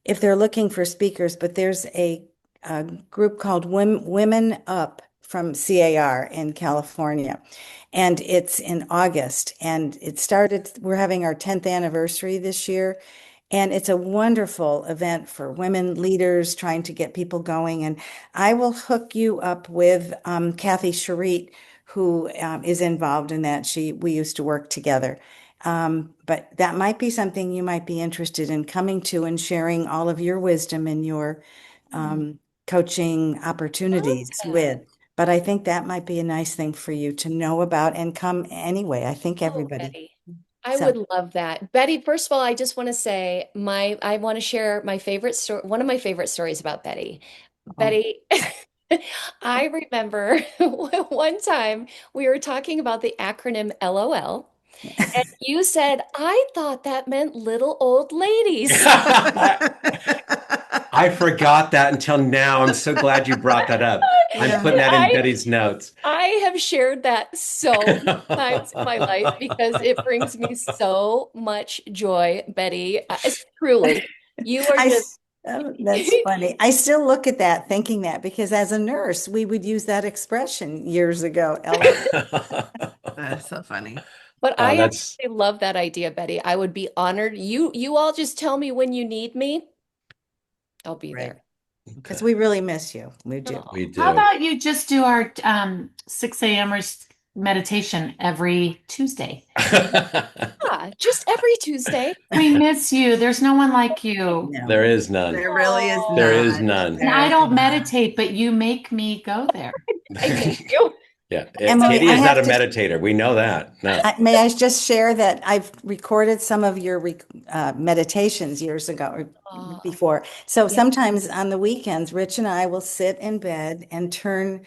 Speaker 9: if they're looking for speakers, but there's a group called Women Up from CAR in California. And it's in August. And we're having our 10th anniversary this year. And it's a wonderful event for women leaders trying to get people going. And I will hook you up with Kathy Charit, who is involved in that. We used to work together. But that might be something you might be interested in coming to and sharing all of your wisdom and your coaching
Speaker 2: Love
Speaker 9: opportunities
Speaker 2: that.
Speaker 9: with. But I think that might be a nice thing for you to know about and come anyway. I think
Speaker 2: Oh,
Speaker 9: everybody.
Speaker 2: Betty. I
Speaker 9: So,
Speaker 2: would love that. Betty, first of all, I just want to say I want to share my favorite story, one of my favorite stories about Betty.
Speaker 9: oh.
Speaker 2: Betty, I remember one time we were talking about the acronym LOL, and you said, I thought that meant little old ladies.
Speaker 3: I forgot that until now. I'm so glad you brought that up. I'm
Speaker 1: Yeah.
Speaker 3: putting
Speaker 2: And
Speaker 3: that in Betty's notes.
Speaker 2: I have shared that so many times in my life because it brings me so much joy, Betty. Truly, you are
Speaker 9: I,
Speaker 2: just
Speaker 9: oh, that's funny. I still look at that thinking that because as a nurse, we would use that expression years ago. Ella.
Speaker 1: That's so funny.
Speaker 2: But
Speaker 3: Oh,
Speaker 2: I
Speaker 3: that's
Speaker 2: actually love that idea, Betty. I would be honored. You all just tell me when you need me. I'll be
Speaker 9: Right.
Speaker 2: there.
Speaker 9: Because we really miss you. We do.
Speaker 3: we
Speaker 2: Oh,
Speaker 10: How
Speaker 3: do.
Speaker 10: about you just do our 6 a.m.ers meditation every Tuesday?
Speaker 2: yeah, just every Tuesday.
Speaker 10: We miss you. There's no one like you.
Speaker 9: No.
Speaker 3: There is none.
Speaker 1: There really is
Speaker 3: There is
Speaker 1: not.
Speaker 3: none.
Speaker 10: And
Speaker 1: There
Speaker 10: I
Speaker 1: is
Speaker 10: don't
Speaker 1: not.
Speaker 10: meditate, but you make me go there.
Speaker 2: I make you.
Speaker 3: Yeah,
Speaker 9: Emily,
Speaker 3: Katie
Speaker 9: I
Speaker 3: is not
Speaker 9: have
Speaker 3: a
Speaker 9: to.
Speaker 3: meditator. We know that. No.
Speaker 9: May I just share that I've recorded some of your meditations years ago or
Speaker 2: Oh,
Speaker 9: before. So
Speaker 2: yeah.
Speaker 9: sometimes on the weekends, Rich and I will sit in bed and turn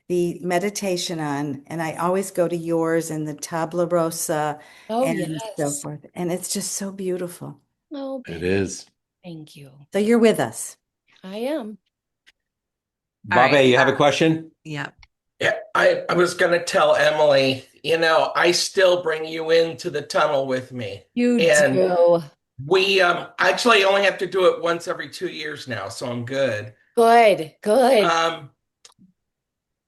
Speaker 9: the meditation on, and I always go to yours and the Tabla Rosa
Speaker 2: Oh,
Speaker 9: and so
Speaker 2: yes.
Speaker 9: forth. And it's just so beautiful.
Speaker 2: Oh,
Speaker 3: It
Speaker 2: Betty,
Speaker 3: is.
Speaker 2: thank you.
Speaker 9: So you're with us.
Speaker 2: I am.
Speaker 1: All right.
Speaker 3: Bobby, you have a question?
Speaker 1: Yeah.
Speaker 11: Yeah, I was going to tell Emily, I still bring you into the tunnel with me.
Speaker 2: You
Speaker 11: And
Speaker 2: do.
Speaker 11: we actually only have to do it once every 2 years now, so I'm good.
Speaker 2: Good, good.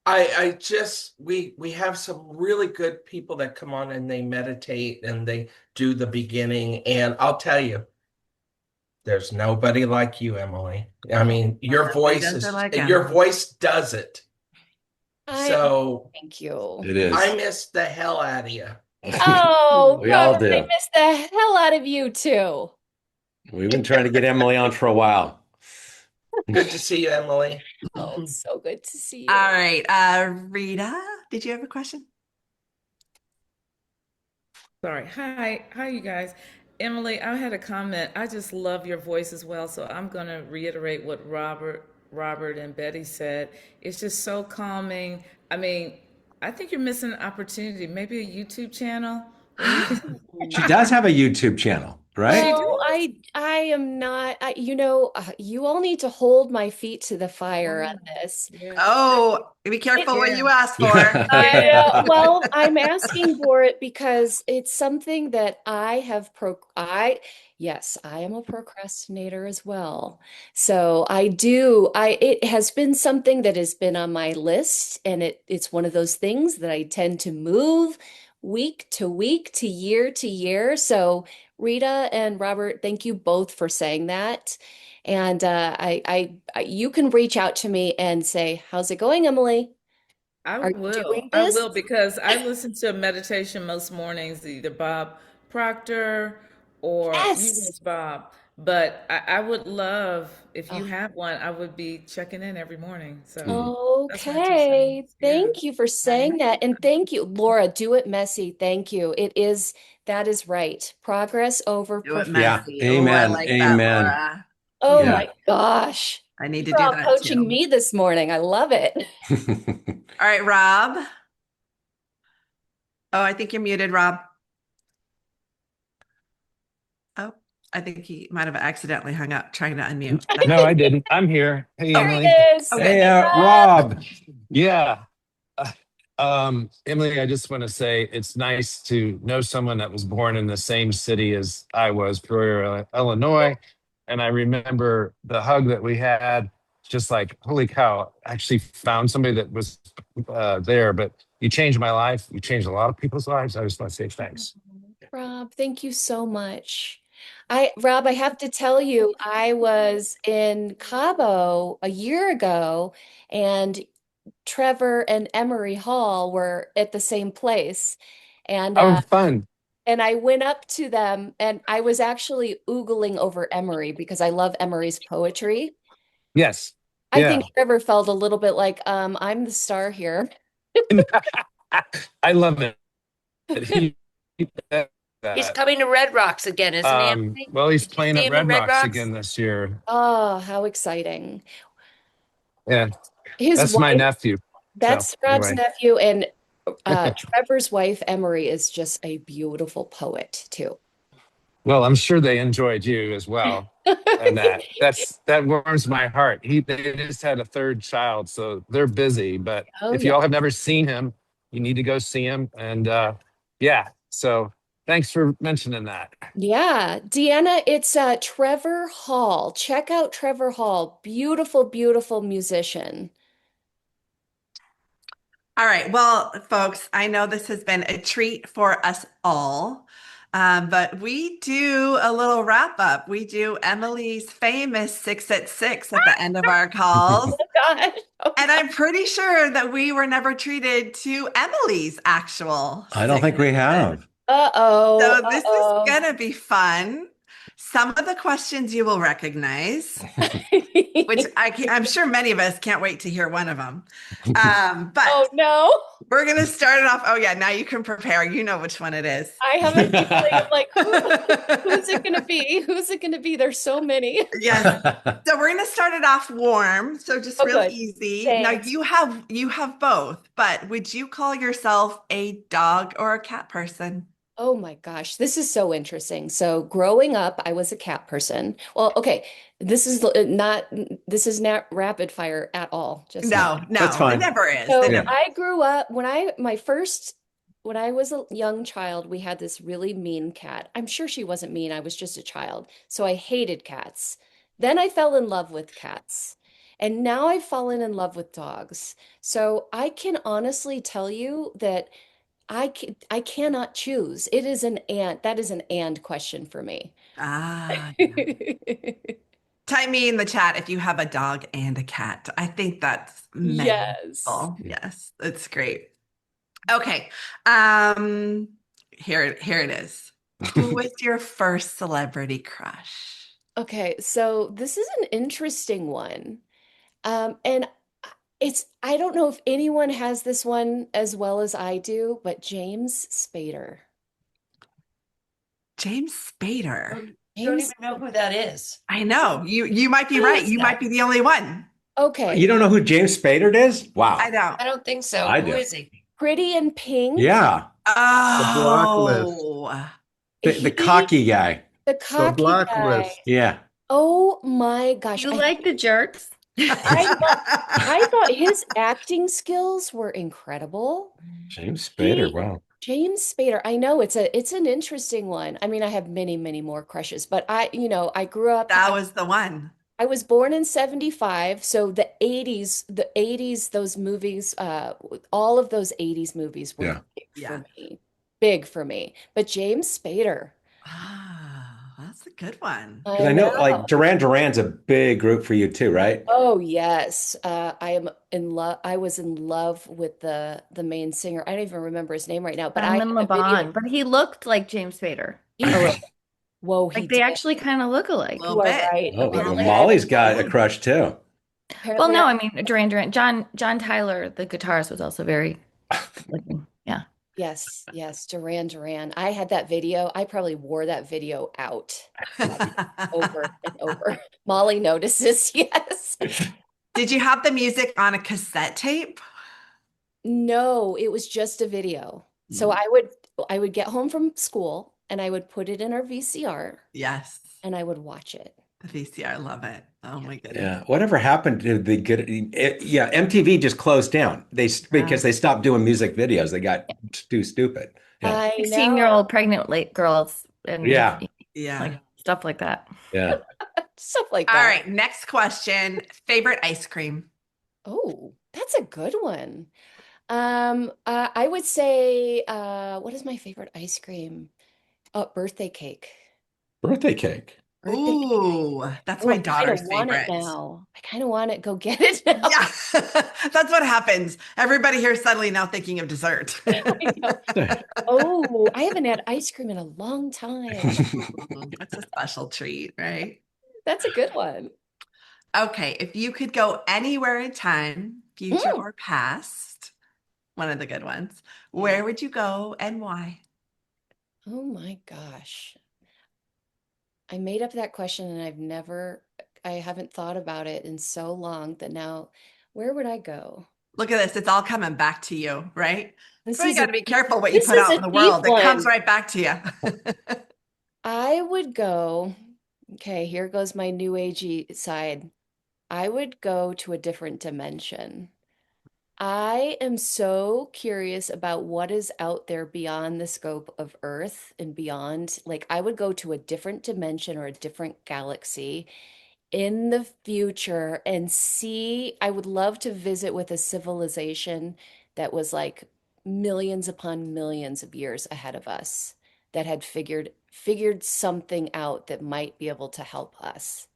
Speaker 11: I just we have some really good people that come on and they meditate and they do the beginning. And I'll tell you, there's nobody like you, Emily. I mean, your
Speaker 1: Nobody
Speaker 11: voice
Speaker 1: does it like
Speaker 11: your
Speaker 1: Emily.
Speaker 11: voice does it.
Speaker 2: I
Speaker 11: So
Speaker 2: thank you.
Speaker 3: It is.
Speaker 11: I miss the hell out of you.
Speaker 2: Oh,
Speaker 3: We all
Speaker 2: Robert, I
Speaker 3: do.
Speaker 2: miss the hell out of you too.
Speaker 3: We've been trying to get Emily on for a while.
Speaker 11: Good to see you, Emily.
Speaker 2: Oh, it's so good to see
Speaker 1: All
Speaker 2: you.
Speaker 1: right. Rita, did you have a question?
Speaker 4: Sorry. Hi, you guys. Emily, I had a comment. I just love your voice as well, so I'm going to reiterate what Robert and Betty said. It's just so calming. I mean, I think you're missing an opportunity, maybe a YouTube channel where you can.
Speaker 3: She does have a YouTube channel, right?
Speaker 4: She
Speaker 2: Well,
Speaker 4: does.
Speaker 2: I am not, you all need to hold my feet to the fire on this.
Speaker 4: Yeah.
Speaker 1: Oh, be careful what you
Speaker 4: Yeah.
Speaker 1: ask for.
Speaker 4: Yeah.
Speaker 2: Well, I'm asking for it because it's something that yes, I am a procrastinator as well. So it has been something that has been on my list, and it's one of those things that I tend to move week to week to year. So Rita and Robert, thank you both for saying that. And you can reach out to me and say, "How's it going, Emily?
Speaker 4: I
Speaker 2: Are you
Speaker 4: will.
Speaker 2: doing
Speaker 4: I
Speaker 2: this?"
Speaker 4: will because I listen to meditation most mornings, either Bob Proctor or usually
Speaker 2: Yes.
Speaker 4: it's Bob. But I would love if you
Speaker 2: Oh,
Speaker 4: have one, I would be checking in every morning. So
Speaker 3: Mhm.
Speaker 4: that's my 2 cents.
Speaker 2: okay.
Speaker 4: Yeah.
Speaker 2: Thank you for
Speaker 1: Okay.
Speaker 2: saying that. And thank you, Laura, do it messy. Thank you. That is right. Progress over
Speaker 1: Do it
Speaker 2: perfection.
Speaker 3: Yeah.
Speaker 1: messy. Oh, I
Speaker 3: Amen.
Speaker 1: like that,
Speaker 3: Amen.
Speaker 1: Laura.
Speaker 2: Oh
Speaker 1: Yeah,
Speaker 2: my
Speaker 3: Yeah.
Speaker 2: gosh.
Speaker 1: I need to
Speaker 2: You're
Speaker 1: do
Speaker 2: all
Speaker 1: that
Speaker 2: coaching
Speaker 1: too.
Speaker 2: me this morning. I love it.
Speaker 1: All right, Rob. Oh, I think you're muted, Rob. Oh, I think he might have accidentally hung up trying to unmute.
Speaker 12: No, I didn't. I'm here. Hey,
Speaker 2: There he
Speaker 12: Emily.
Speaker 2: is.
Speaker 1: Oh,
Speaker 3: Hey,
Speaker 1: good.
Speaker 3: Rob.
Speaker 12: Yeah. Emily, I just want to say it's nice to know someone that was born in the same city as I was, Peoria, Illinois. And I remember the hug that we had, just like, holy cow, I actually found somebody that was there. But you changed my life. You changed a lot of people's lives. I just want to say thanks.
Speaker 2: Rob, thank you so much. Rob, I have to tell you, I was in Cabo a year ago, and Trevor and Emery Hall were at the same place. And
Speaker 12: Oh, fun.
Speaker 2: and I went up to them, and I was actually oogling over Emery because I love Emery's poetry.
Speaker 12: Yes.
Speaker 2: I
Speaker 12: Yeah.
Speaker 2: think Trevor felt a little bit like, I'm the star here.
Speaker 12: I love it. He,
Speaker 8: He's coming to Red Rocks again, isn't he, Emily?
Speaker 12: well, he's
Speaker 8: Did you
Speaker 12: playing
Speaker 8: see
Speaker 12: at
Speaker 8: him in
Speaker 12: Red
Speaker 8: Red
Speaker 12: Rocks
Speaker 8: Rocks?
Speaker 12: again this year.
Speaker 2: Oh, how exciting.
Speaker 12: Yeah,
Speaker 2: His
Speaker 12: that's my
Speaker 2: wife,
Speaker 12: nephew. So
Speaker 2: that's Rob's
Speaker 12: anyway,
Speaker 2: nephew, and Trevor's wife, Emery, is just a beautiful poet too.
Speaker 12: well, I'm sure they enjoyed you as well, and that warms my heart. They just had a third child, so they're busy. But
Speaker 2: Oh
Speaker 12: if you
Speaker 2: yeah.
Speaker 12: all have never seen him, you need to go see him. And yeah, so thanks for mentioning that.
Speaker 2: Yeah, Deanna, it's Trevor Hall. Check out Trevor Hall. Beautiful, beautiful musician.
Speaker 1: All right. Well, folks, I know this has been a treat for us all, but we do a little wrap up. We do Emily's famous 6 at 6 at the end of our calls.
Speaker 2: God.
Speaker 1: And I'm pretty sure that we were never treated to Emily's actual
Speaker 3: I don't think we
Speaker 1: 6 at 6.
Speaker 3: have.
Speaker 2: Uh-oh.
Speaker 1: So this is
Speaker 2: Uh-oh.
Speaker 1: gonna be fun. Some of the questions you will recognize, which I'm sure many of us can't wait to hear one of them. But
Speaker 2: Oh no.
Speaker 1: we're gonna start it off. Oh yeah, now you can prepare. You know which one it is.
Speaker 2: I have a feeling of like, who's it gonna be? Who's it gonna be? There's so many.
Speaker 1: Yes. So we're gonna start it off warm. So just
Speaker 2: Oh,
Speaker 1: real
Speaker 2: good.
Speaker 1: easy.
Speaker 2: Thanks.
Speaker 1: Now you have both, but would you call yourself a dog or a cat person?
Speaker 2: Oh my gosh, this is so interesting. So growing up, I was a cat person. Well, okay, this is not rapid fire at all. Just
Speaker 1: No,
Speaker 3: That's
Speaker 1: no, it
Speaker 3: fine.
Speaker 1: never is.
Speaker 2: so
Speaker 1: It
Speaker 3: Yeah.
Speaker 1: never.
Speaker 2: I grew up when I was a young child, we had this really mean cat. I'm sure she wasn't mean, I was just a child. So I hated cats. Then I fell in love with cats. And now I've fallen in love with dogs. So I can honestly tell you that I cannot choose. That is an and question for me.
Speaker 1: Ah, type me in the chat if you have a dog and a cat. I think that's many
Speaker 2: Yes.
Speaker 1: people. Yes, that's great. Okay. Here it is. Who was your first celebrity crush?
Speaker 2: Okay, so this is an interesting one. And I don't know if anyone has this one as well as I do, but James Spader.
Speaker 1: James Spader.
Speaker 8: Don't
Speaker 2: James,
Speaker 8: even know who that is.
Speaker 1: I know. You might be
Speaker 8: Who
Speaker 1: right.
Speaker 8: is
Speaker 1: You
Speaker 8: that?
Speaker 1: might be the only one.
Speaker 2: okay.
Speaker 3: You don't know who James Spader is? Wow.
Speaker 1: I don't.
Speaker 8: I don't think so.
Speaker 3: I
Speaker 8: Who
Speaker 3: do.
Speaker 8: is he?
Speaker 2: Pretty in Pink.
Speaker 3: Yeah.
Speaker 1: Oh,
Speaker 3: The
Speaker 2: He-
Speaker 3: cocky guy.
Speaker 2: the cocky guy.
Speaker 3: Yeah.
Speaker 2: Oh my gosh.
Speaker 13: You like the jerks?
Speaker 2: I thought his acting skills were incredible.
Speaker 3: James Spader. Wow.
Speaker 2: James Spader. I know it's an interesting one. I mean, I have many, many more crushes, but I grew up.
Speaker 1: that was the one.
Speaker 2: I was born in 75, so the 80s, those movies, all of those 80s movies were big for me. But James Spader.
Speaker 1: Ah, that's a good one.
Speaker 3: I know like Duran Duran's a big group for you too, right?
Speaker 2: Oh yes, I am in love. I was in love with the main singer. I don't even remember his name right now, but
Speaker 13: Simon LeBon, but he looked like James Spader.
Speaker 2: Whoa,
Speaker 13: like they actually kind of look alike.
Speaker 1: A little bit.
Speaker 2: Right.
Speaker 3: Oh, well, Molly's got a crush too.
Speaker 13: Well, no, I mean Duran Duran. John Tyler, the guitarist, was also very looking. Yeah.
Speaker 2: Yes, Duran Duran. I had that video. I probably wore that video out over and over. Molly notices, yes.
Speaker 1: Did you have the music on a cassette tape?
Speaker 2: No, it was just a video. So I would get home from school and I would put it in our VCR
Speaker 1: Yes.
Speaker 2: and I would watch it.
Speaker 1: The VCR, love it. Oh my goodness.
Speaker 3: Yeah. Whatever happened to the good? Yeah, MTV just closed down. Because they stopped doing music videos. They got too stupid. Yeah.
Speaker 2: I know.
Speaker 13: 16-year-old pregnant late girls and
Speaker 3: Yeah.
Speaker 1: Yeah.
Speaker 13: like stuff like that.
Speaker 3: Yeah.
Speaker 2: Stuff like
Speaker 1: All
Speaker 2: that.
Speaker 1: right, next question. Favorite ice cream?
Speaker 2: Oh, that's a good one. I would say, what is my favorite ice cream? Birthday cake.
Speaker 3: Birthday cake.
Speaker 2: Birthday cake.
Speaker 1: Ooh, that's
Speaker 2: Oh,
Speaker 1: my
Speaker 2: I kind
Speaker 1: daughter's
Speaker 2: of want it
Speaker 1: favorite.
Speaker 2: now. I kind of want it. Go get it now.
Speaker 1: Yeah, that's what happens. Everybody here is suddenly now thinking of dessert.
Speaker 2: I know. Oh, I haven't had ice cream in a long time.
Speaker 1: That's a special treat, right?
Speaker 2: That's a good one.
Speaker 1: Okay, if you could go anywhere in time, future or past, one of the good ones, where would you go and why?
Speaker 2: Oh my gosh. I made up that question and I haven't thought about it in so long that now, where would I go?
Speaker 1: Look at this. It's all coming back to you, right?
Speaker 2: This
Speaker 1: So you
Speaker 2: is
Speaker 1: got
Speaker 2: a
Speaker 1: to be careful what you
Speaker 2: this
Speaker 1: put
Speaker 2: is
Speaker 1: out
Speaker 2: a
Speaker 1: in the
Speaker 2: deep
Speaker 1: world. It comes
Speaker 2: one.
Speaker 1: right back to you.
Speaker 2: I would go, okay, here goes my new agey side. I would go to a different dimension. I am so curious about what is out there beyond the scope of Earth and beyond. Like, I would go to a different dimension or a different galaxy in the future and see. I would love to visit with a civilization that was like millions upon millions of years ahead of us that had figured something out that might be able to help us.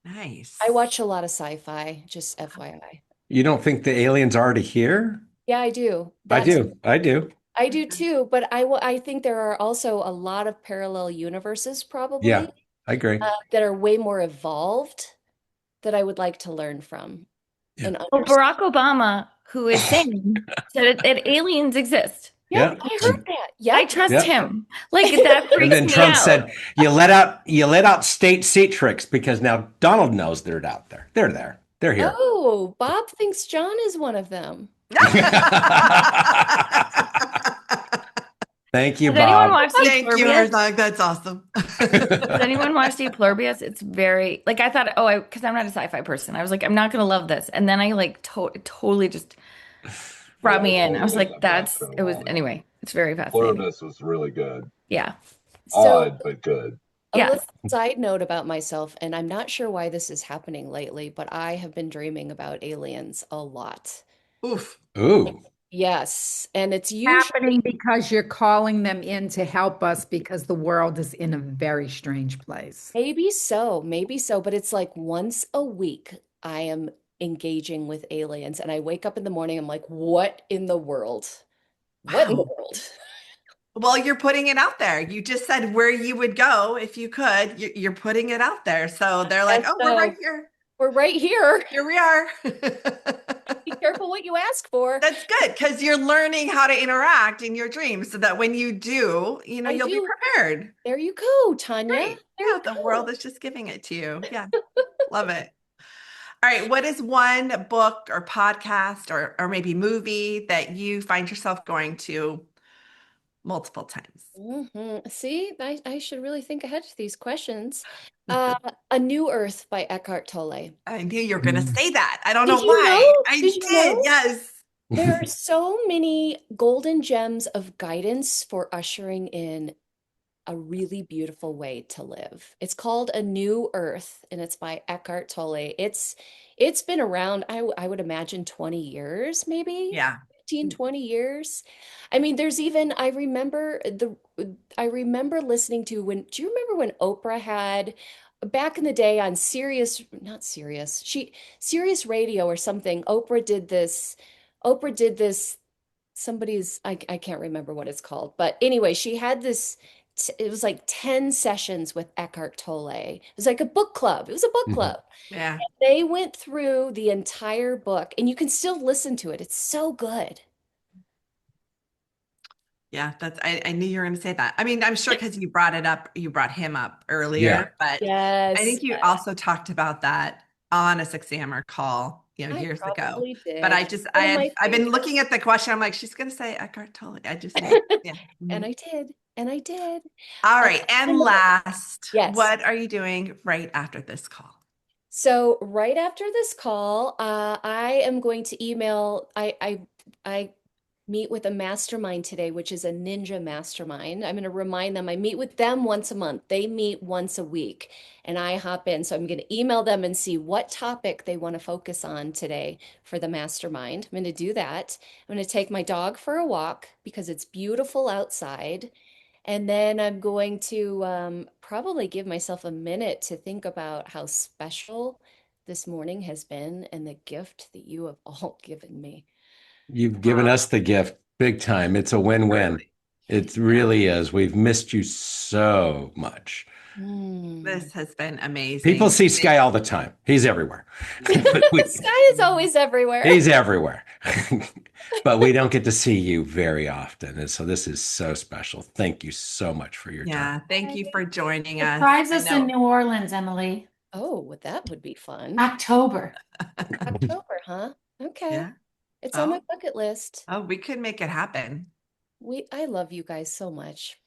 Speaker 1: Nice.
Speaker 2: I watch a lot of sci-fi, just FYI.
Speaker 3: You don't think the aliens are already here?
Speaker 2: Yeah, I do.
Speaker 3: I do. I do.
Speaker 2: I do too, but I think there are also a lot of parallel universes probably
Speaker 3: Yeah, I agree.
Speaker 2: that are way more evolved that I would like to learn from and
Speaker 13: Well,
Speaker 2: understand.
Speaker 13: Barack Obama, who is sane, said that aliens exist.
Speaker 2: Yep,
Speaker 3: Yeah.
Speaker 2: I heard that. Yep.
Speaker 13: I trust
Speaker 3: Yep.
Speaker 13: him. Like that
Speaker 3: And
Speaker 13: freaks
Speaker 3: then
Speaker 13: me
Speaker 3: Trump
Speaker 13: out.
Speaker 3: said, "You let out state secrets because now Donald knows they're out there. They're there. They're here."
Speaker 2: Oh, Bob thinks John is one of them.
Speaker 3: Thank you,
Speaker 13: Has anyone
Speaker 3: Bob.
Speaker 13: watched the
Speaker 1: Thank you,
Speaker 13: Plurbius?
Speaker 1: Herzog. That's awesome.
Speaker 13: Has anyone watched the Plurbius? It's very like I thought. Oh, because I'm not a sci-fi person. I was like, I'm not gonna love this, and then I like totally just brought me in. I was like, it was anyway. It's very fascinating.
Speaker 14: Pluribus was really good.
Speaker 13: Yeah.
Speaker 14: Odd, but good.
Speaker 2: A
Speaker 13: Yes.
Speaker 2: little side note about myself, and I'm not sure why this is happening lately, but I have been dreaming about aliens a lot.
Speaker 1: Oof.
Speaker 3: Ooh.
Speaker 2: Yes, and it's usually
Speaker 7: Happening because you're calling them in to help us because the world is in a very strange place.
Speaker 2: maybe so, but it's like once a week I am engaging with aliens, and I wake up in the morning, I'm like, what in the world? What in the
Speaker 1: Wow.
Speaker 2: world?
Speaker 1: Well, you're putting it out there. You just said where you would go if you could. You're putting it out there. So they're like,
Speaker 2: Yes,
Speaker 1: oh, we're right here.
Speaker 2: We're right here.
Speaker 1: Here we are.
Speaker 2: Be careful what you ask for.
Speaker 1: That's good because you're learning how to interact in your dreams so that when you do,
Speaker 2: I
Speaker 1: you'll be
Speaker 2: do.
Speaker 1: prepared.
Speaker 2: There you go, Tanya.
Speaker 1: Right.
Speaker 2: There
Speaker 1: Yeah,
Speaker 2: you
Speaker 1: the
Speaker 2: go.
Speaker 1: world is just giving it to you. Yeah. Love it. All right. What is one book or podcast or maybe movie that you find yourself going to multiple times?
Speaker 2: See, I should really think ahead to these questions. A New Earth by Eckhart Tolle.
Speaker 1: I knew you were going to say that. I don't
Speaker 2: Did
Speaker 1: know
Speaker 2: you
Speaker 1: why.
Speaker 2: know?
Speaker 1: I
Speaker 2: Did you
Speaker 1: did.
Speaker 2: know?
Speaker 1: Yes.
Speaker 2: There are so many golden gems of guidance for ushering in a really beautiful way to live. It's called A New Earth, and it's by Eckhart Tolle. It's been around, I would imagine 20 years, maybe.
Speaker 1: Yeah.
Speaker 2: 15, 20 years. I mean, there's even, I remember listening to do you remember when Oprah had back in the day on not Sirius, Sirius Radio or something, Oprah did this, I can't remember what it's called, but anyway, she had this, it was like 10 sessions with Eckhart Tolle. It was like a book club. It was a book club.
Speaker 1: Yeah.
Speaker 2: They went through the entire book and you can still listen to it. It's so good.
Speaker 1: Yeah, I knew you were going to say that. I mean, I'm sure because you brought him up earlier,
Speaker 3: Yeah.
Speaker 1: but
Speaker 2: Yes.
Speaker 1: I think you also talked about that on a 6 a.m. call you know,
Speaker 2: I
Speaker 1: years ago.
Speaker 2: probably
Speaker 1: But
Speaker 2: did. One of my
Speaker 1: I've been
Speaker 2: favorites.
Speaker 1: looking at the question. I'm like, she's gonna say Eckhart Tolle. I just knew. Yeah.
Speaker 2: And
Speaker 1: Mhm.
Speaker 2: I did. And I did.
Speaker 1: All right. And
Speaker 2: Emily,
Speaker 1: last,
Speaker 2: yes.
Speaker 1: what are you doing right after this call?
Speaker 2: So right after this call, I am going to email. I meet with a mastermind today, which is a ninja mastermind. I'm going to remind them I meet with them once a month. They meet once a week, and I hop in. So I'm going to email them and see what topic they want to focus on today for the mastermind. I'm going to do that. I'm going to take my dog for a walk because it's beautiful outside. And then I'm going to probably give myself a minute to think about how special this morning has been and the gift that you have all given me.
Speaker 3: You've given us the gift big time. It's a win-win.
Speaker 1: Really?
Speaker 3: It really is. We've missed you so much.
Speaker 1: This has been
Speaker 3: People
Speaker 1: amazing.
Speaker 3: see Sky all the time. He's everywhere.
Speaker 2: The sky is always everywhere.
Speaker 3: He's everywhere. But we don't get to see you very often. And so this is so special. Thank you so much for your time.
Speaker 1: Yeah. Thank you for joining us.
Speaker 10: Surprise
Speaker 1: I
Speaker 10: us in
Speaker 1: know.
Speaker 10: New Orleans, Emily.
Speaker 2: Oh, well, that would be fun.
Speaker 10: October.
Speaker 2: October, huh? Okay.
Speaker 1: Yeah.
Speaker 2: It's on my
Speaker 1: Oh,
Speaker 2: bucket list.
Speaker 1: oh, we could make it happen.
Speaker 2: I love you guys so much.